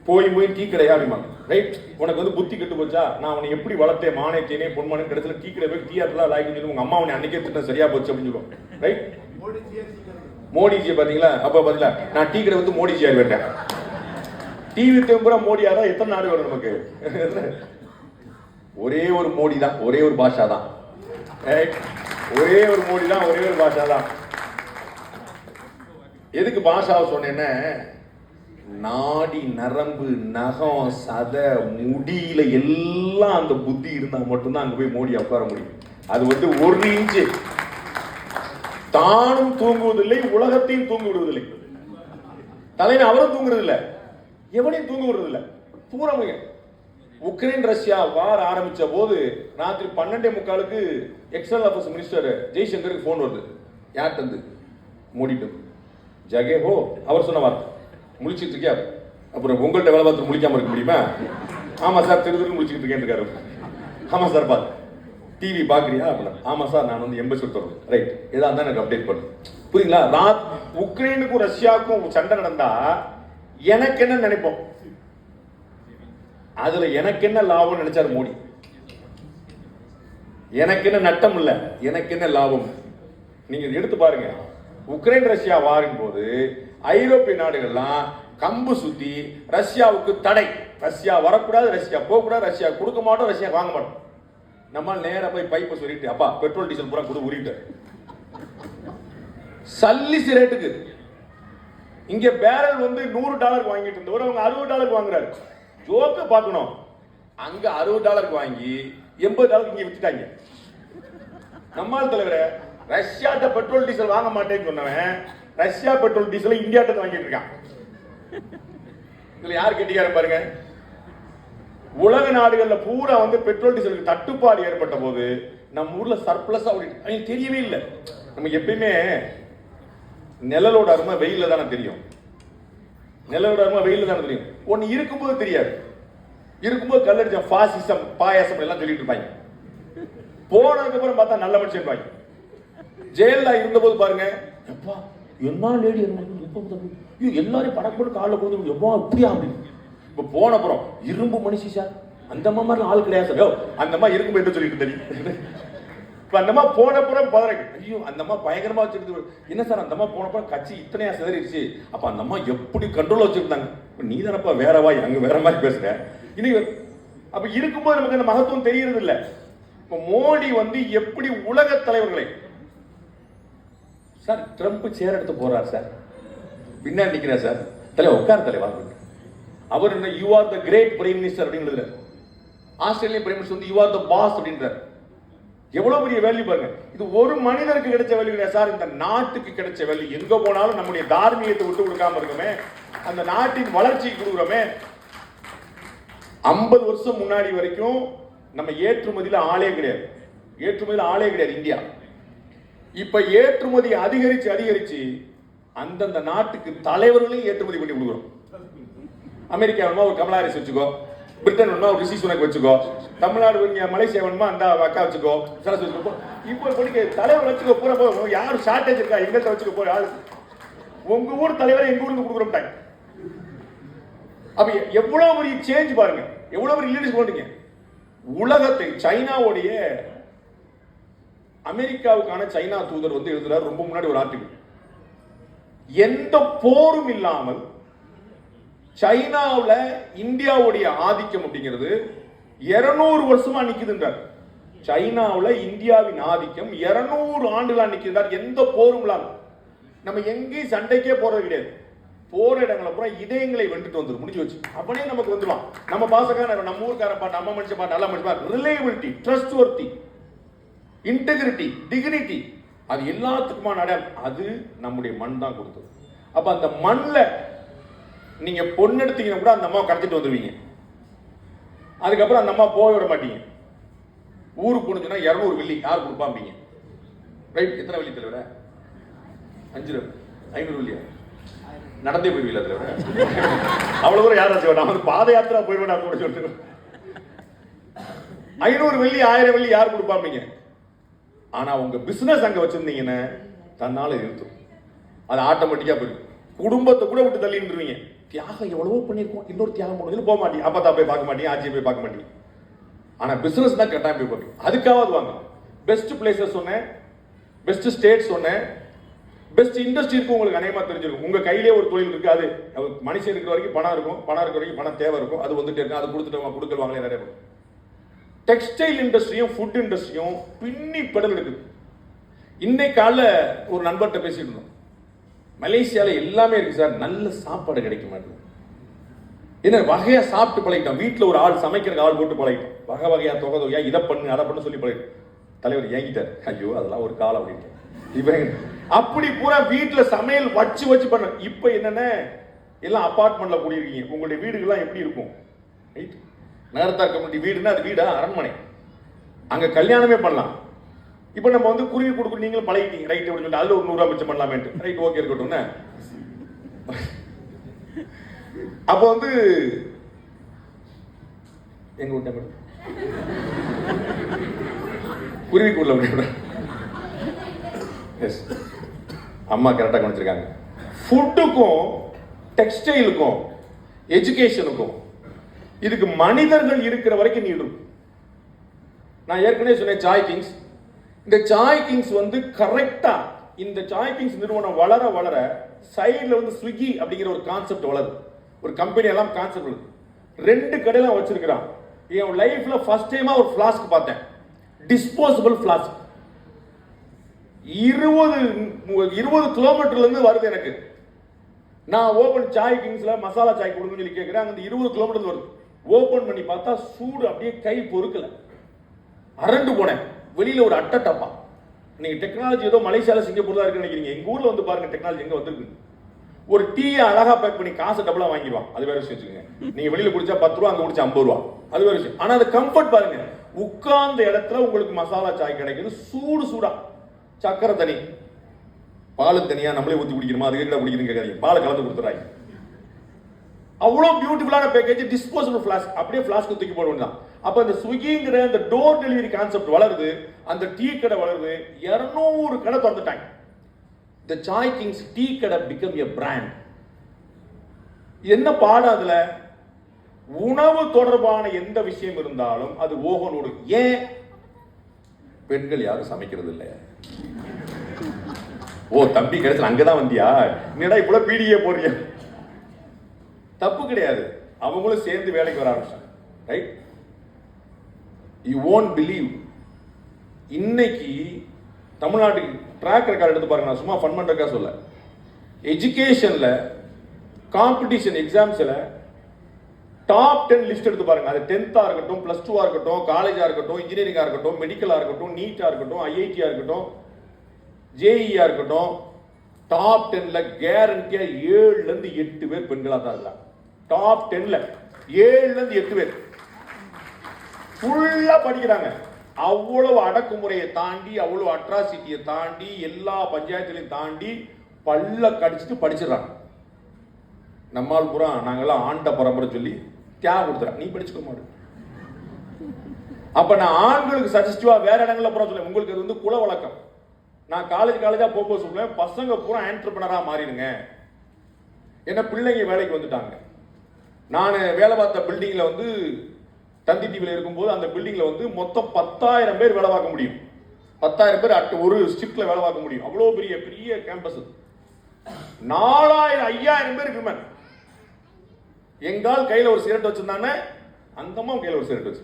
போய் டீ கடையா அப்படிமாங்க. ரைட், உனக்கு வந்து புத்தி கெட்டு போச்சா, நான் அவனை எப்படி வளர்த்தேன், மானே தேனே பொன்மானு கிடைச்சல டீ கடை போய் டீ ஆட்டெல்லாம் லாய்க்கு சொல்லி உங்க அம்மா அவனை அன்னைக்கே திட்டம் சரியா போச்சு அப்படின்னு சொல்லுவாங்க. ரைட், மோடிஜியை பாத்தீங்களா? அப்ப பாத்தீங்களா, நான் டீ கடை வந்து மோடிஜி ஆயிட்டேன். டிவி தேம்புரா மோடியா தான் எத்தனை நாடு வரும் நமக்கு? ஒரே ஒரு மோடி தான், ஒரே ஒரு பாஷா தான். ஒரே ஒரு மோடி தான், ஒரே ஒரு பாஷா தான். எதுக்கு பாஷாவை சொன்னேன்னா, நாடி நரம்பு நகம் சதை முடியில எல்லாம் அந்த புத்தி இருந்தா மட்டும்தான் அங்க போய் மோடி உட்கார முடியும். அது வந்து 1 இன்ச்சு தானும் தூங்குவதில்லை, உலகத்தையும் தூங்க விடுவதில்லை. தலைமை அவரும் தூங்குறதில்லை, எவனையும் தூங்க விடுறதில்லை. பூரமைங்க. உக்ரைன் ரஷ்யா வார் ஆரம்பிச்ச போது ராத்திரி 12:45 எக்ஸ்டர்னல் அஃபேர்ஸ் மினிஸ்டர் ஜெய்சங்கருக்கு போன் வருது. யார்ட்டு? மோடிட்டு. ஜகே ஹோ, அவர் சொன்ன வார்த்தை. முழிச்சிட்டு இருக்கியா? அப்புறம் உங்கள்கிட்ட வேலை பார்த்து முழிக்காம இருக்க முடியுமா? ஆமா சார், திருதிரு முழிச்சுட்டு இருக்கேன் இருக்காரு. ஆமா சார், பாரு டிவி பாக்குறியா அப்படின்னா, ஆமா சார் நான் வந்து எம்பசி தருவேன், ரைட், ஏதா இருந்தா எனக்கு அப்டேட் பண்ணு. புரியுங்களா? உக்ரைனுக்கும் ரஷ்யாவுக்கும் சண்டை நடந்தா எனக்கு என்ன நினைப்போம், அதுல எனக்கு என்ன லாபம் நினைச்சாரு மோடி. எனக்கு என்ன நட்டம் இல்ல, எனக்கு என்ன லாபம். நீங்க எடுத்து பாருங்க, உக்ரைன் ரஷ்யா வாரின் போது ஐரோப்பிய நாடுகள்லாம் கம்பு சுத்தி ரஷ்யாவுக்கு தடை, ரஷ்யா வரக்கூடாது, ரஷ்யா போகக்கூடாது, ரஷ்யா கொடுக்க மாட்டோம், ரஷ்யா வாங்க மாட்டோம். நம்ம நேர போய் பைப்பை சொல்லிட்டு அப்பா பெட்ரோல் டீசல் பூரா கொடு உரிட்டு சல்லிஸ் ரேட்டுக்கு. இங்க பேரல் வந்து $100 வாங்கிட்டு இருந்தவர் அவங்க $60 வாங்குறாரு. ஜோக்க பார்க்கணும், அங்க $60 வாங்கி $80 இங்க வித்துட்டாங்க. நம்மால் தலைவர ரஷ்யாட்ட பெட்ரோல் டீசல் வாங்க மாட்டேன்னு சொன்னவன் ரஷ்யா பெட்ரோல் டீசல் இந்தியாட்ட வாங்கிட்டு இருக்கான். இதுல யார் கெட்டிக்காரன் பாருங்க. உலக நாடுகள்ல பூரா வந்து பெட்ரோல் டீசலுக்கு தட்டுப்பாடு ஏற்பட்ட போது நம்ம ஊர்ல சர்ப்ளஸ் ஓடிட்டு தெரியவே இல்லை. நமக்கு எப்பயுமே நிழலோட அருமை வெயில தானே தெரியும், நிழலோட அருமை வெயில தானே தெரியும். ஒன்னு இருக்கும்போது தெரியாது, இருக்கும்போது கல்லடிச்ச பாசிசம் பாயாசம் எல்லாம் சொல்லிட்டு இருப்பாங்க. போனதுக்கு அப்புறம் பார்த்தா நல்ல மனுஷன் இருப்பாங்க. ஜெயலலிதா இருந்தபோது பாருங்க, எப்பா என்ன லேடி எல்லாரும் படப்போடு காலில் போது எப்பா இப்படியா அப்படின்னு. இப்ப போன அப்புறம் இரும்பு மனுஷி சார், அந்த மாதிரி ஆள் கிடையாது சார், அந்த மாதிரி இருக்கும் என்று சொல்லிட்டு தெரியும். இப்ப அந்த மாதிரி போனப்புறம் பதறக்கு, ஐயோ அந்த மாதிரி பயங்கரமா வச்சிருக்கு. என்ன சார் அந்த மாதிரி போனப்புறம் கட்சி இத்தனையா சிதறிடுச்சு, அப்ப அந்த மாதிரி எப்படி கண்ட்ரோல் வச்சிருந்தாங்க. நீ தானப்பா வேற வாய் அங்க வேற மாதிரி பேசுற. இன்னைக்கு அப்ப இருக்கும்போது நமக்கு அந்த மகத்துவம் தெரியறது இல்லை. இப்ப மோடி வந்து எப்படி உலக தலைவர்களை சார் ட்ரம்ப் சேர் எடுத்து போறார் சார், பின்னாடி நிக்கிறார் சார், தலைவர் உட்கார் தலைவர், அவர் என்ன you are the great prime minister அப்படின்னு. ஆஸ்திரேலியன் பிரைம் மினிஸ்டர் வந்து யூ ஆர் த பாஸ் அப்படின்றார். எவ்வளவு பெரிய வேல்யூ பாருங்க. இது ஒரு மனிதருக்கு கிடைச்ச வேல்யூ இல்லையா சார், இந்த நாட்டுக்கு கிடைச்ச வேல்யூ. எங்க போனாலும் நம்முடைய தார்மீகத்தை விட்டு கொடுக்காம இருக்கமே, அந்த நாட்டின் வளர்ச்சிக்கு கொடுக்குறோமே. 50 வருஷம் முன்னாடி வரைக்கும் நம்ம ஏற்றுமதியில ஆளே கிடையாது, ஏற்றுமதியில ஆளே கிடையாது இந்தியா. இப்ப ஏற்றுமதி அதிகரிச்சு அதிகரிச்சு அந்தந்த நாட்டுக்கு தலைவர்களையும் ஏற்றுமதி பண்ணி கொடுக்குறோம். அமெரிக்கா வேணுமா ஒரு கமலா ஹாரிஸ் வச்சுக்கோ, பிரிட்டன் வேணுமா ஒரு ரிஷி சுனக் வச்சுக்கோ, தமிழ்நாடு மலேசியா வேணுமா அந்த அக்கா வச்சுக்கோ, சரஸ் வச்சுக்கோ, இப்போ படிக்க தலைவர் வச்சுக்கோ, பூரா போ. யாரும் ஷார்டேஜ் இருக்கா எங்கள்கிட்ட வச்சுக்கோ போய் ஆளு. உங்க ஊர் தலைவரை எங்க ஊருக்கு கொடுக்குறோம். அப்ப எவ்வளவு பெரிய சேஞ்ச் பாருங்க, எவ்வளவு பெரிய லீடர்ஸ் போட்டீங்க. உலகத்தை சைனாவுடைய அமெரிக்காவுக்கான சைனா தூதர் வந்து எழுதுறாரு ரொம்ப முன்னாடி ஒரு ஆர்டிகல். எந்த போரும் இல்லாமல் சைனாவுல இந்தியாவுடைய ஆதிக்கம் அப்படிங்கிறது 200 வருஷமா நிக்குதுன்றார். சைனாவுல இந்தியாவின் ஆதிக்கம் 200 ஆண்டுகளா நிக்குதுன்றார், எந்த போரும் இல்லாம. நம்ம எங்கேயும் சண்டைக்கே போறது கிடையாது, போற இடங்களை பூரா இதயங்களை வென்றுட்டு வந்துடும், முடிஞ்சு வச்சு. அப்படியே நமக்கு வந்துடுவான். நம்ம பாசக்கார நம்ம ஊருக்கார பாட்டு, நம்ம மனுஷன் பாட்டு, நல்ல மனுஷன் பாட்டு, ரிலையபிலிட்டி, ட்ரஸ்ட் வர்த்தி, இன்டெகிரிட்டி, டிக்னிட்டி, அது எல்லாத்துக்குமான இடம் அது நம்முடைய மண் தான் கொடுத்தது. அப்ப அந்த மண்ல நீங்க பொண்ணு எடுத்தீங்கன்னா கூட அந்த அம்மாவை கடத்திட்டு வந்துருவீங்க. அதுக்கப்புறம் அந்த அம்மா போய் விட மாட்டீங்க. ஊருக்கு போனுச்சுன்னா 200 வெள்ளி யார் கொடுப்பாங்க, ரைட்? எத்தனை வெள்ளி தலைவர? 500 வெள்ளியா? நடந்தே போயிருவீங்களா தலைவர? அவ்வளவு தூரம் யாரும் செய்வோம், நான் வந்து பாத யாத்திரா போயிருவேன் கூட சொல்லிட்டு. 500 வெள்ளி 1000 வெள்ளி யார் கொடுப்பாங்க? ஆனா உங்க பிசினஸ் அங்க வச்சிருந்தீங்கன்னா தன்னால இருக்கும், அது ஆட்டோமேட்டிக்கா போயிடும். குடும்பத்தை கூட விட்டு தள்ளி நின்றுவீங்க. தியாகம் எவ்வளவோ பண்ணிருக்கோம், இன்னொரு தியாகம் பண்ணுறது போக மாட்டீங்க, அப்பா போய் பார்க்க மாட்டீங்க, ஆட்சியை போய் பார்க்க மாட்டீங்க. ஆனா பிசினஸ் தான் கட்டாயம் போய் பார்ப்பீங்க. அதுக்காவது வாங்க. பெஸ்ட் பிளேசஸ் சொன்னேன், பெஸ்ட் ஸ்டேட் சொன்னேன், பெஸ்ட் இண்டஸ்ட்ரி இருக்கும். உங்களுக்கு அநேகமா தெரிஞ்சிருக்கும். உங்க கையிலே ஒரு தொழில் இருக்கு, அது மனுஷன் இருக்கிற வரைக்கும் பணம் இருக்கும், பணம் இருக்கிற வரைக்கும் பணம் தேவை இருக்கும், அது வந்துட்டு இருக்கும், அது கொடுத்துருவாங்களே நிறைய பேர். டெக்ஸ்டைல் இண்டஸ்ட்ரியும் ஃபுட் இண்டஸ்ட்ரியும் பின்னி பெடல் இருக்குது. இன்னைக்கு காலைல ஒரு நண்பர்கிட்ட பேசிட்டு இருந்தோம், மலேசியாவில் எல்லாமே இருக்கு சார், நல்ல சாப்பாடு கிடைக்க மாட்டேங்குது. என்ன வகையா சாப்பிட்டு பழகிட்டோம், வீட்டில் ஒரு ஆள் சமைக்கிறதுக்கு ஆள் போட்டு பழகிட்டோம், வகை வகையா தொகை தொகையா இதை பண்ணு அதை பண்ணு சொல்லி பழகிட்டோம். தலைவர் ஏங்கிட்டார், ஐயோ அதெல்லாம் ஒரு காலம் அப்படின்ட்டு. இப்ப அப்படி பூரா வீட்டில் சமையல் வச்சு வச்சு பண்ண. இப்ப என்னென்ன எல்லாம் அபார்ட்மெண்ட்ல கூடியிருக்கீங்க. உங்களுடைய வீடுகள்லாம் எப்படி இருக்கும்? ரைட், நகரத்தார் கம்யூனிட்டி வீடுன்னா அது வீடா அரண்மனை, அங்க கல்யாணமே பண்ணலாம். இப்ப நம்ம வந்து குருவி கொடுக்க நீங்களும் பழகிட்டீங்க, ரைட் அப்படின்னு சொல்லி அதுல ஒரு 100 ரூபாய் மிச்சம் பண்ணலாமேட்டு, ரைட் ஓகே இருக்கட்டும். அப்ப வந்து எங்க விட்ட குருவிக்குள்ள எஸ், அம்மா கரெக்டாக கவனிச்சிருக்காங்க. ஃபுட்டுக்கும் டெக்ஸ்டைலுக்கும் எஜுகேஷனுக்கும் இதுக்கு மனிதர்கள் இருக்கிற வரைக்கும் நீடு. நான் ஏற்கனவே சொன்னேன் சாய் கிங்ஸ். இந்த சாய் கிங்ஸ் வந்து கரெக்டா இந்த சாய் கிங்ஸ் நிறுவனம் வளர வளர சைடுல வந்து ஸ்விக்கி அப்படிங்கிற ஒரு கான்செப்ட் வளருது. ஒரு கம்பெனி எல்லாம் கான்செப்ட் வருது. 2 கடையில வச்சிருக்கிறான். என் லைஃப்ல ஃபர்ஸ்ட் டைமா ஒரு ஃபிளாஸ்க் பார்த்தேன், டிஸ்போசபிள் ஃபிளாஸ்க். 20 கிலோமீட்டர்ல இருந்து வருது எனக்கு. நான் ஓபன் சாய் கிங்ஸ்ல மசாலா சாய் கொடுங்கன்னு சொல்லி கேட்கிறேன். அங்க 20 கிலோமீட்டர் வருது. ஓபன் பண்ணி பார்த்தா சூடு அப்படியே கை பொறுக்கல, அரண்டு போனேன். வெளியில ஒரு அட்டை டப்பா. நீங்க டெக்னாலஜி ஏதோ மலேசியால சிங்கப்பூர்ல இருக்கு நினைக்கிறீங்க. எங்க ஊர்ல வந்து பாருங்க டெக்னாலஜி எங்க வந்திருக்கு. ஒரு டீயை அழகா பேக் பண்ணி காசு டபுளா வாங்கிடுவான். அது வேற விஷயம் வச்சுக்கோங்க. நீங்க வெளியில குடிச்சா 10 ரூபா, அங்க குடிச்சா 50 ரூபா. அது வேற விஷயம். ஆனா அந்த கம்ஃபர்ட் பாருங்க. உட்கார்ந்த இடத்துல உங்களுக்கு மசாலா சாய் கிடைக்குது, சூடு சூடா. சக்கரை தனி, பால் தனியா நம்மளே ஊற்றி குடிக்கணுமா, அது கேட்கல குடிக்கணும் கேட்காதீங்க, பாலை கலந்து கொடுத்துறாங்க. அவ்வளோ பியூட்டிஃபுல்லான பேக்கேஜ், டிஸ்போசபிள் ஃபிளாஸ்க். அப்படியே ஃபிளாஸ்க் தூக்கி போட வேண்டாம். அப்ப இந்த ஸ்விக்கிங்கிற அந்த டோர் டெலிவரி கான்செப்ட் வளருது, அந்த டீ கடை வளருது. 200 கடை திறந்துட்டாங்க. The Chai Kings டீ கடை become a brand. என்ன பாடம் அதுல? உணவு தொடர்பான எந்த விஷயம் இருந்தாலும் அது ஓகனோடு. ஏன் பெண்கள் யாரும் சமைக்கிறது இல்லை? ஓ தம்பி கிடைச்சல அங்கதான் வந்தியா, என்னடா இவ்வளவு பீடியே போறிய? தப்பு கிடையாது, அவங்களும் சேர்ந்து வேலைக்கு வர ஆரம்பிச்சாங்க. ரைட்? யூ won't believe, இன்னைக்கு தமிழ்நாட்டுக்கு ட்ராக் ரெக்கார்ட் எடுத்து பாருங்க. நான் சும்மா ஃபன் பண்றதுக்கா சொல்ல. எஜுகேஷன்ல காம்படிஷன் எக்ஸாம்ஸ்ல டாப் 10 லிஸ்ட் எடுத்து பாருங்க. அது 10th இருக்கட்டும், +2 இருக்கட்டும், காலேஜா இருக்கட்டும், இன்ஜினியரிங்கா இருக்கட்டும், மெடிக்கலா இருக்கட்டும், நீட்டா இருக்கட்டும், ஐஐடியா இருக்கட்டும், ஜேஇஆ இருக்கட்டும், டாப் 10ல கேரண்டியா 7ல இருந்து 8 பேர் பெண்களா தான் இருக்காங்க. டாப் 10ல 7ல இருந்து 8 பேர் ஃபுல்லா படிக்கிறாங்க. அவ்வளவு அடக்குமுறையை தாண்டி, அவ்வளவு அட்ராசிட்டியை தாண்டி, எல்லா பஞ்சாயத்துலையும் தாண்டி பல்ல கடிச்சிட்டு படிச்சிடறாங்க. நம்மால் பூரா நாங்கெல்லாம் ஆண்ட பரம்பரை சொல்லி தியாக கொடுத்துறேன், நீ படிச்சுக்க மாட்டேன். அப்ப நான் ஆண்களுக்கு சஜஸ்டிவா வேற இடங்கள்ல பூரா சொல்லுவேன், உங்களுக்கு அது வந்து குல வழக்கம். நான் காலேஜா போக சொல்லுவேன், பசங்க பூரா ஆண்டர்பிரனரா மாறிடுங்க. என்ன பிள்ளைங்க வேலைக்கு வந்துட்டாங்க. நான் வேலை பார்த்த பில்டிங்ல வந்து தந்தி டிவியில் இருக்கும்போது அந்த பில்டிங்ல வந்து மொத்தம் 10,000 பேர் வேலை பார்க்க முடியும். 10,000 பேர் ஒரு ஷிஃப்ட்ல வேலை பார்க்க முடியும். அவ்வளவு பெரிய பெரிய கேம்பஸ். 4,000 5,000 பேர் விமன். எங்கால் கையில ஒரு சிகரெட் வச்சிருந்தானே, அந்தம்மா கையில ஒரு சிகரெட் வச்சு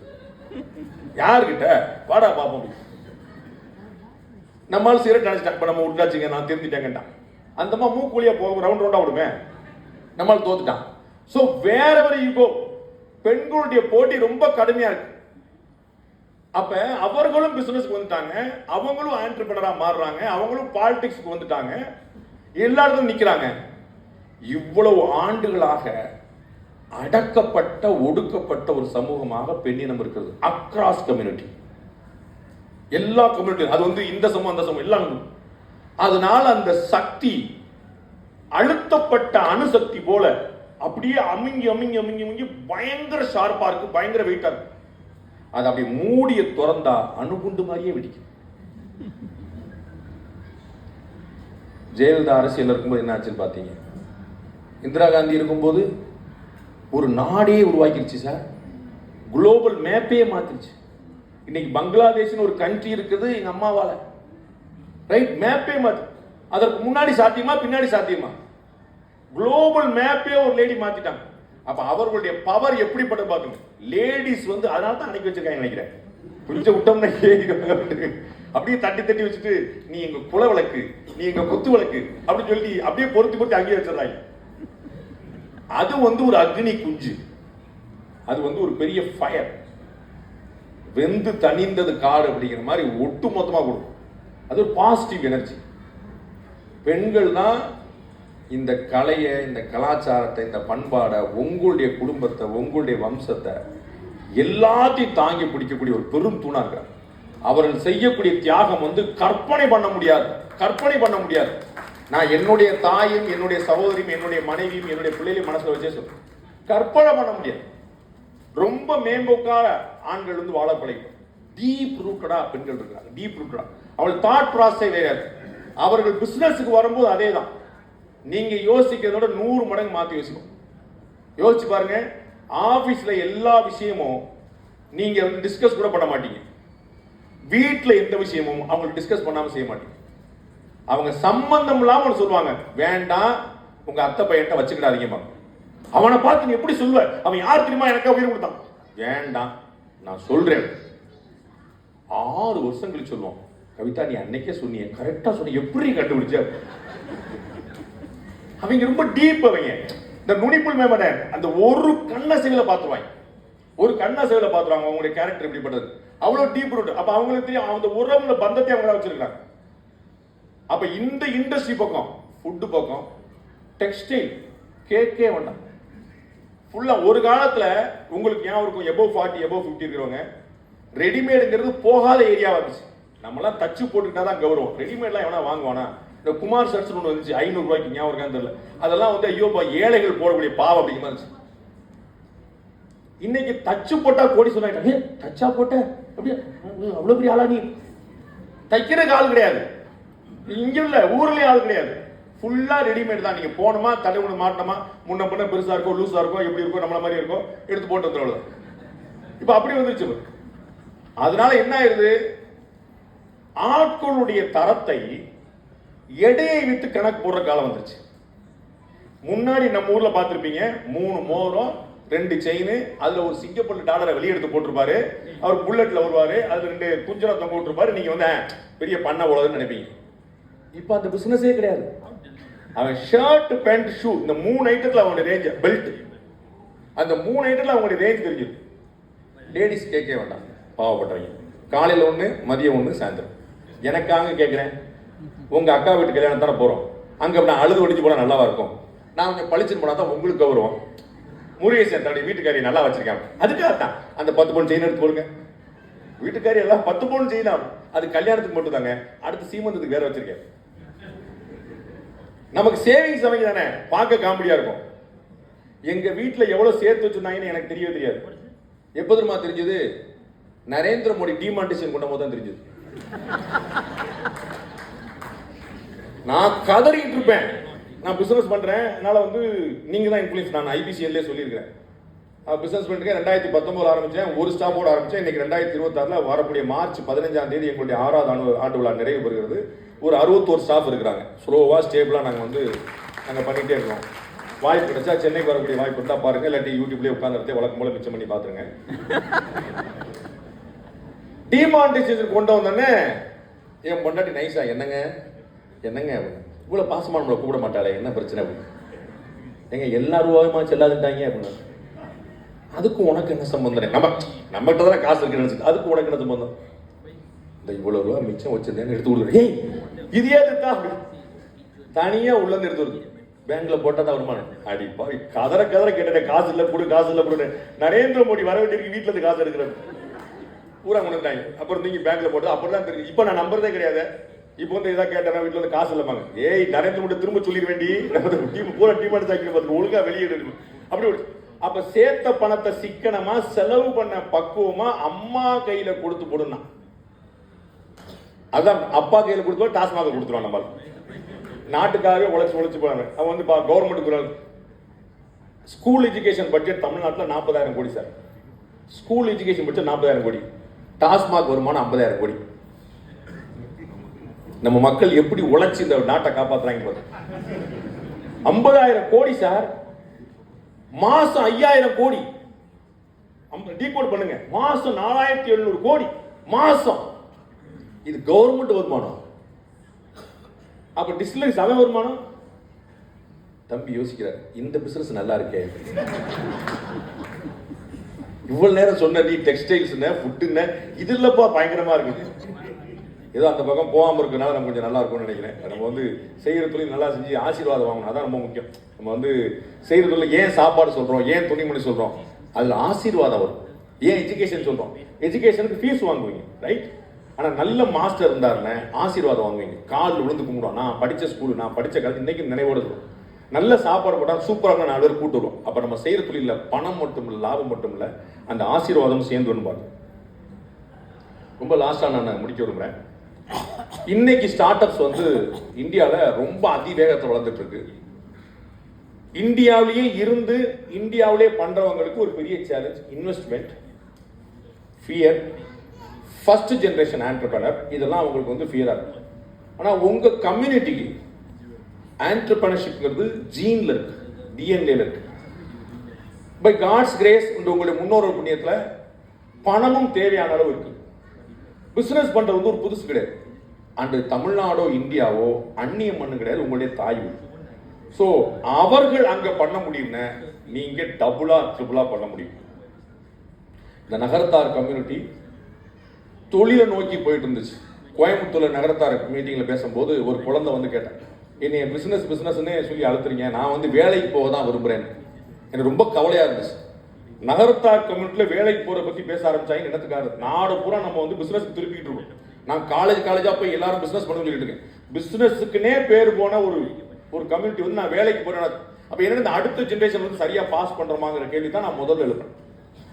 யாருக்கிட்ட வாடா பாப்போம். நம்மளால சிகரெட் நினைச்சிட்டான், இப்ப நம்ம விட்டாச்சுங்க, நான் தெரிஞ்சுட்டேங்கட்டான். அந்தம்மா மூக்குழியா போக ரவுண்ட் ரவுண்டா விடுவேன், நம்மளால தோத்துட்டான். சோ வேற யூ கோ, பெண்களுடைய போட்டி ரொம்ப கடுமையா இருக்கு. அப்ப அவர்களும் பிசினஸ்க்கு வந்துட்டாங்க, அவங்களும் ஆண்டர்பிரனரா மாறுறாங்க, அவங்களும் பாலிடிக்ஸ்க்கு வந்துட்டாங்க, எல்லா இடத்துலயும் நிக்கிறாங்க. இவ்வளவு ஆண்டுகளாக அடக்கப்பட்ட ஒடுக்கப்பட்ட ஒரு சமூகமாக பெண்ணினம் இருக்கிறது. அக்ராஸ் கம்யூனிட்டி, எல்லா கம்யூனிட்டி. அது வந்து இந்த சமூகம் அந்த சமூகம் எல்லாம். அதனால அந்த சக்தி அழுத்தப்பட்ட அணுசக்தி போல அப்படியே அமுங்கி அமுங்கி அமுங்கி அமுங்கி பயங்கர ஷார்ப்பா இருக்கு, பயங்கர வெயிட்டா இருக்கு. அது அப்படி மூடிய திறந்தா அணுகுண்டு மாதிரியே வெடிக்கும். ஜெயலலிதா அரசியல் இருக்கும்போது என்ன ஆச்சுன்னு பாத்தீங்க? இந்திரா காந்தி இருக்கும்போது ஒரு நாடே உருவாக்கிருச்சு சார், குளோபல் மேப்பே மாத்திருச்சு. இன்னைக்கு பங்களாதேஷ்னு ஒரு கண்ட்ரி இருக்குது எங்க அம்மாவால. ரைட்? மேப்பே மாத்து. அதற்கு முன்னாடி சாத்தியமா பின்னாடி சாத்தியமா? குளோபல் மேப்பே ஒரு லேடி மாத்திட்டாங்க. அப்ப அவர்களுடைய பவர் எப்படிப்பட்ட பாருங்க. லேடிஸ் வந்து அதனால தான் அன்னைக்கு வச்சிருக்காங்க நினைக்கிறேன். கொஞ்சம் விட்டோம்னா அப்படியே தட்டி தட்டி வச்சுட்டு, நீ எங்க குல விளக்கு, நீ எங்க குத்து விளக்கு அப்படின்னு சொல்லி அப்படியே பொருத்தி அங்கேயே வச்சிடறாங்க. அது வந்து ஒரு அக்னி குஞ்சு, அது வந்து ஒரு பெரிய ஃபயர். வெந்து தணிந்தது காடு அப்படிங்கிற மாதிரி ஒட்டு மொத்தமா கொடுக்கும். அது ஒரு பாசிட்டிவ் எனர்ஜி. பெண்கள் தான் இந்த கலையை, இந்த கலாச்சாரத்தை, இந்த பண்பாடை, உங்களுடைய குடும்பத்தை, உங்களுடைய வம்சத்தை எல்லாத்தையும் தாங்கி பிடிக்கக்கூடிய ஒரு பெரும் தூணா இருக்கிறார். அவர்கள் செய்யக்கூடிய தியாகம் வந்து கற்பனை பண்ண முடியாது, கற்பனை பண்ண முடியாது. நான் என்னுடைய தாயும், என்னுடைய சகோதரியும், என்னுடைய மனைவியும், என்னுடைய பிள்ளைகளையும் மனசுல வச்சே சொல்றேன், கற்பனை பண்ண முடியாது. ரொம்ப மேம்போக்கான ஆண்கள் வந்து வாழ பழகும். டீப் ரூட்டடா பெண்கள் இருக்காங்க, டீப் ரூட்டடா. அவள் தாட் ப்ராசஸே வேற. அவர்கள் பிசினஸுக்கு வரும்போது அதே தான். நீங்க யோசிக்கிறதோட 100 மடங்கு மாத்தி யோசிக்கும். யோசிச்சு பாருங்க, ஆபீஸ்ல எல்லா விஷயமும் நீங்க வந்து டிஸ்கஸ் கூட பண்ண மாட்டீங்க. வீட்டுல எந்த விஷயமும் அவங்க டிஸ்கஸ் பண்ணாம செய்ய மாட்டீங்க. அவங்க சம்பந்தம் இல்லாம சொல்லுவாங்க, வேண்டாம் உங்க அத்தை பையன்ட்ட வச்சுக்கிடாதீங்கம்மா. அவனை பார்த்து நீ எப்படி சொல்லுவ, அவன் யார் தெரியுமா எனக்கா உயிர் கொடுத்தான், வேண்டாம் நான் சொல்றேன். 6 வருஷம் கழிச்சு சொல்லுவோம், கவிதா நீ அன்னைக்கே சொன்னீங்க, கரெக்டா சொன்ன, எப்படி கண்டுபிடிச்ச. அவங்க ரொம்ப டீப். அவங்க இந்த நுனிப்புள் மேம்பட அந்த ஒரு கண்ணசைகளை பார்த்துருவாங்க, ஒரு கண்ணசைகளை பார்த்துருவாங்க அவங்களுடைய கேரக்டர் எப்படிப்பட்டது, அவ்வளவு டீப் ரூட். அப்ப அவங்களுக்கு தெரியும் அந்த உறவுல பந்தத்தை அவங்க வச்சிருக்காங்க. அப்ப இந்த இண்டஸ்ட்ரி பக்கம், ஃபுட் பக்கம், டெக்ஸ்டைல் கேட்கவே வேண்டாம். ஃபுல்லா ஒரு காலத்துல உங்களுக்கு ஞாபகம் இருக்கும், எபோவ் 40 எபோவ் 50 இருக்கிறவங்க ரெடிமேடுங்கிறது போகாத ஏரியா வந்துச்சு. நம்மளாம் தச்சு போட்டுக்கிட்டா தான் கௌரவம். ரெடிமேட்லாம் எவனா வாங்குவானா? இந்த குமார் ஷர்ட்ஸ் ஒன்று வந்துச்சு 500 ரூபாய்க்கு, ஞாபகம் இருக்கான்னு தெரியல. அதெல்லாம் வந்து ஐயோ ஏழைகள் போடக்கூடிய பாவம் அப்படிங்கிற மாதிரி இருந்துச்சு. இன்னைக்கு தச்சு போட்டா கோடி சொன்னாங்க, தச்சா போட்ட அப்படியே அவ்வளவு பெரிய ஆளா நீ? தைக்கிறதுக்கு ஆள் கிடையாது, இங்க இல்ல ஊர்லயே ஆள் கிடையாது. ஃபுல்லா ரெடிமேட் தான். நீங்க போனோமா, தலைவனு மாட்டோமா, முன்ன பண்ண பெருசா இருக்கோ லூசா இருக்கோ எப்படி இருக்கோ நம்மள மாதிரி இருக்கோ எடுத்து போட்டு வந்துடுறது. இப்ப அப்படி வந்துருச்சு. அதனால என்ன ஆயிருது, ஆட்களுடைய தரத்தை எடையை விட்டு கணக்கு போடுற காலம் வந்துருச்சு. முன்னாடி நம்ம ஊர்ல பார்த்திருப்பீங்க, 3 மோதிரம் 2 செயின், அதுல ஒரு சிங்கப்பூர் டாலரை வெளியெடுத்து போட்டிருப்பாரு, அவர் புல்லட்ல வருவாரு, அதுல 2 குஞ்சரா தொங்க விட்டுருப்பாரு. நீங்க வந்து பெரிய பண்ண உலகன்னு நினைப்பீங்க. இப்ப அந்த பிசினஸே கிடையாது. அவன் ஷர்ட் பேண்ட் ஷூ இந்த 3 ஐட்டத்துல அவனுடைய ரேஞ்ச், பெல்ட், அந்த 3 ஐட்டத்துல அவங்களுடைய ரேஞ்ச் தெரிஞ்சிடும். லேடிஸ் கேட்க வேண்டாம், பாவப்பட்டவங்க. காலையில் 1, மதியம் 1, சாயந்தரம். எனக்காக கேட்குறேன், உங்க அக்கா வீட்டு கல்யாணம் தானே போறோம், அங்க நான் அழுது ஒடிச்சு போனா நல்லாவா இருக்கும்? நான் கொஞ்சம் பழிச்சுன்னு போனா தான் உங்களுக்கு கௌரவம். முருகேசன் தன்னுடைய வீட்டுக்காரி நல்லா வச்சிருக்காங்க, அதுக்காக தான் அந்த 10 பவுன் செயின் எடுத்து போடுங்க. வீட்டுக்காரி எல்லாம் 10 பவுன் செய்யலாம், அது கல்யாணத்துக்கு மட்டும் தாங்க, அடுத்து சீமந்தத்துக்கு வேற வச்சிருக்கேன். நமக்கு சேவிங்ஸ் அமைங்க தானே, பார்க்க காமெடியா இருக்கும். எங்க வீட்டுல எவ்வளவு சேர்த்து வச்சிருந்தாங்கன்னு எனக்கு தெரியவே தெரியாது. எப்போ தெரியுமா தெரிஞ்சது? நரேந்திர மோடி டிமானிட்டேஷன் கொண்ட போது தான் தெரிஞ்சது. நான் கதறிட்டு இருப்பேன், நான் பிசினஸ் பண்றேன், அதனால வந்து நீங்க தான் இன்ஃப்ளூயன்ஸ். நான் ஐபிசிஎல்லே சொல்லியிருக்கேன், பிசினஸ் பண்ணிருக்கேன். 2019 ஆரம்பிச்சேன், ஒரு ஸ்டாஃபோட ஆரம்பிச்சேன். இன்னைக்கு 2026 வரக்கூடிய மார்ச் 15ஆம் தேதி எங்களுடைய 6வது ஆண்டு விழா நிறைவு பெறுகிறது. ஒரு 61 ஸ்டாஃப் இருக்கிறாங்க. ஸ்லோவா ஸ்டேபிளா நாங்க வந்து பண்ணிட்டே இருக்கோம். வாய்ப்பு கிடைச்சா சென்னைக்கு வரக்கூடிய வாய்ப்பு இருந்தா பாருங்க, இல்லாட்டி யூடியூப்லயே உட்கார்ந்து வழக்கம் போல மிச்சம் பண்ணி பாத்துருங்க. டிமானிட்டைசேஷன் கொண்டு வந்தோடனே என் பொண்டாட்டி நைஸா, என்னங்க என்னங்க இவ்வளவு பாசமா நம்மளை கூப்பிட மாட்டாளே, என்ன பிரச்சனை அப்படின்னு. எங்க எல்லா ரூபாயுமா செல்லாதுட்டாங்க அப்படின்னு. அதுக்கும் உனக்கு என்ன சம்பந்தம்? நம்மகிட்ட தானே காசு இருக்கு நினைச்சு, அதுக்கு உனக்கு என்ன சம்பந்தம்? இந்த இவ்வளவு ரூபாய் மிச்சம் வச்சிருந்தேன்னு எடுத்து கொடுக்குறேன். ஏய் இது ஏதுக்கா? தனியா உள்ள இருந்து எடுத்து வருது, பேங்க்ல போட்டா தான் வருமானம். அடிப்பா கதற கேட்டேன், காசு இல்ல கொடு, காசு இல்ல கொடு. நரேந்திர மோடி வர வேண்டியிருக்கு, வீட்டுல இருந்து காசு எடுக்கிறேன் பூரா கொண்டுட்டாங்க. அப்புறம் நீங்க பேங்க்ல போட்டு அப்படிதான் தெரியும். இப்ப நான் நம்புறதே கிடையாது. இப்போ வந்து இதான் கேட்டேன், வீட்டுல வந்து காசு இல்லப்பாங்க. ஏய் நரேந்திர மோடி திரும்ப சொல்லிட வேண்டி, பூரா டிமாண்ட் சாக்கி பார்த்து ஒழுங்கா வெளியிடு அப்படி. அப்ப சேர்த்த பணத்தை சிக்கனமா செலவு பண்ண பக்குவமா அம்மா கையில கொடுத்து போடுனா, அதான் அப்பா கையில கொடுத்து டாஸ்மாக கொடுத்துருவான். நம்ம நாட்டுக்காகவே உழைச்சு போறாங்க. அவன் வந்து கவர்மெண்ட் ஸ்கூல் எஜுகேஷன் பட்ஜெட் தமிழ்நாட்டில் 40,000 கோடி சார். ஸ்கூல் எஜுகேஷன் பட்ஜெட் 40,000 கோடி, டாஸ்மாக் வருமானம் 50,000 கோடி. நம்ம மக்கள் எப்படி உழைச்சு இந்த நாட்டை காப்பாத்துறாங்க பாரு. 50,000 கோடி சார், மாசம் 5,000 கோடி. டீகோட் பண்ணுங்க, மாசம் 4,700 கோடி மாசம். இது கவர்மெண்ட் வருமானம். அப்ப டிஸ்டிலரி சபை வருமானம். தம்பி யோசிக்கிறார், இந்த பிசினஸ் நல்லா இருக்கே. இவ்வளவு நேரம் சொன்ன நீ டெக்ஸ்டைல்ஸ் ஃபுட் இது இல்லப்பா பயங்கரமா இருக்குது. ஏதோ அந்த பக்கம் போகாம இருக்கனால நம்ம கொஞ்சம் நல்லா இருக்கும்னு நினைக்கிறேன். நம்ம வந்து செய்யற தொழில் நல்லா செஞ்சு ஆசீர்வாதம் வாங்கணும், அதான் ரொம்ப முக்கியம். நம்ம வந்து செய்யற தொழில் ஏன் சாப்பாடு சொல்றோம், ஏன் துணிமணி சொல்றோம், அதுல ஆசீர்வாதம் வரும். ஏன் எஜுகேஷன் சொல்றோம், எஜுகேஷனுக்கு ஃபீஸ் வாங்குவீங்க ரைட், ஆனா நல்ல மாஸ்டர் இருந்தாருன்னு ஆசீர்வாதம் வாங்குவீங்க, கால் விழுந்து கும்பிடுவோம். நான் படிச்ச ஸ்கூல், நான் படிச்ச காலத்து இன்னைக்கு நினைவோடு இருக்கும். நல்ல சாப்பாடு போட்டால் சூப்பராக 4 பேர் கூட்டு வரும். அப்ப நம்ம செய்யற தொழில பணம் மட்டும் இல்லை, லாபம் மட்டும் இல்லை, அந்த ஆசீர்வாதம் சேர்ந்து பாருங்க. ரொம்ப லாஸ்டா நான் முடிக்க விரும்புறேன். இன்னைக்கு ஸ்டார்ட் அப்ஸ் வந்து இந்தியாவில் ரொம்ப அதிவேகத்தில் வளர்ந்துட்டு இருக்கு. இந்தியாவிலேயே இருந்து இந்தியாவிலே பண்றவங்களுக்கு ஒரு பெரிய challenge investment, fear, first generation entrepreneur, இதெல்லாம் அவங்களுக்கு வந்து ஃபியரா இருக்கு. ஆனா உங்க கம்யூனிட்டிக்கு ஆண்டர்பிரனர்ஷிப்ங்கிறது ஜீன்ல இருக்கு, டிஎன்ஏல இருக்கு. பை காட்ஸ் கிரேஸ் உங்களுடைய முன்னோர்கள் புண்ணியத்துல பணமும் தேவையான அளவு இருக்கு. பிசினஸ் பண்றது வந்து ஒரு புதுசு கிடையாது. அண்டு தமிழ்நாடோ இந்தியாவோ அந்நிய மண்ணு கிடையாது, உங்களுடைய தாய் வீடு. ஸோ அவர்கள் அங்க பண்ண முடியும்னா நீங்க டபுளா ட்ரிபிளா பண்ண முடியும். இந்த நகரத்தார் கம்யூனிட்டி தொழிலை நோக்கி போயிட்டு இருந்துச்சு. கோயம்புத்தூர்ல நகரத்தார் மீட்டிங்ல பேசும்போது ஒரு குழந்தை வந்து கேட்டேன், என்னைய பிசினஸ்னே சொல்லி அழுத்துறீங்க, நான் வந்து வேலைக்கு போக தான் விரும்புறேன். எனக்கு ரொம்ப கவலையா இருந்துச்சு. நகரத்தார் கம்யூனிட்டியில வேலைக்கு போற பத்தி பேச ஆரம்பிச்சாங்க. என்னத்துக்காக நாடு பூரா நம்ம வந்து பிசினஸ் திருப்பிட்டு இருக்கோம். நான் காலேஜா போய் எல்லாரும் பிசினஸ் பண்ண சொல்லிட்டு இருக்கேன். பிசினஸுக்குனே பேர் போன ஒரு கம்யூனிட்டி வந்து நான் வேலைக்கு போறேன். அப்ப என்ன இந்த அடுத்த ஜெனரேஷன் வந்து சரியா பாஸ் பண்றோமாங்கிற கேள்வி தான் நான் முதல்ல எழுப்பேன்.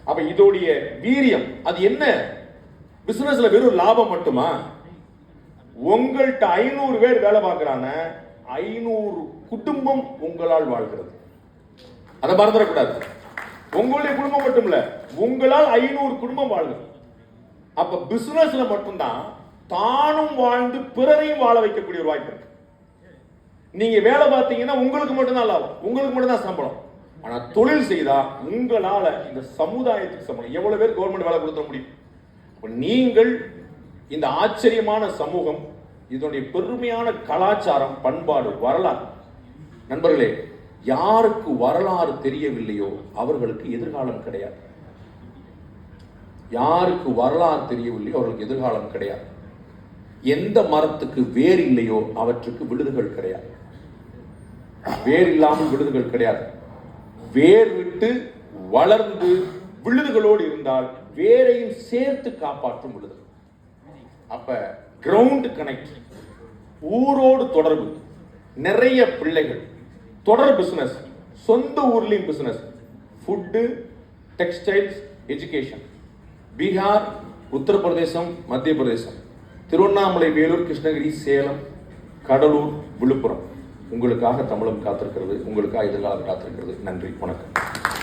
அப்ப இதோடைய வீரியம் அது என்ன? பிசினஸ்ல வெறும் லாபம் மட்டுமா? உங்கள்கிட்ட 500 பேர் வேலை பார்க்கறாங்க, 500 குடும்பம் உங்களால் வாழ்கிறது. அதை மறந்துடக்கூடாது. உங்களுடைய குடும்பம் மட்டும் இல்ல, உங்களால் 500 குடும்பம் வாழ்கிறது. அப்ப பிசினஸ்ல மட்டும்தான் தானும் வாழ்ந்து பிறரையும் வாழ வைக்கக்கூடிய ஒரு வாய்ப்பு இருக்கு. நீங்க வேலை பார்த்தீங்கன்னா உங்களுக்கு மட்டும்தான் லாபம், உங்களுக்கு மட்டும்தான் சம்பளம். ஆனா தொழில் செய்தா உங்களால இந்த சமுதாயத்துக்கு சம்பளம். எவ்வளவு பேர் கவர்மெண்ட் வேலை கொடுத்த முடியும்? நீங்கள் இந்த ஆச்சரியமான சமூகம், இதனுடைய பெருமையான கலாச்சாரம், பண்பாடு, வரலாறு. நண்பர்களே, யாருக்கு வரலாறு தெரியவில்லையோ அவர்களுக்கு எதிர்காலம் கிடையாது. யாருக்கு வரலாறு தெரியவில்லையோ அவர்களுக்கு எதிர்காலம் கிடையாது. எந்த மரத்துக்கு வேர் இல்லையோ அவற்றுக்கு விழுதுகள் கிடையாது. வேர் இல்லாமல் விழுதுகள் கிடையாது. வேர் விட்டு வளர்ந்து விழுதுகளோடு இருந்தால் வேரையும் சேர்த்து காப்பாற்றும் விழுது. அப்ப கிரவுண்ட் கனெக்ட், ஊரோடு தொடர்பு, நிறைய பிள்ளைகள், தொடர் பிசினஸ், சொந்த ஊர்லயும் business, food, textiles, education. Bihar, Uttar Pradesh, மத்திய பிரதேசம், திருவண்ணாமலை, வேலூர், கிருஷ்ணகிரி, சேலம், கடலூர், விழுப்புரம். உங்களுக்காக தமிழகம் காத்திருக்கிறது, உங்களுக்காக எதிர்காலம் காத்திருக்கிறது. நன்றி, வணக்கம்.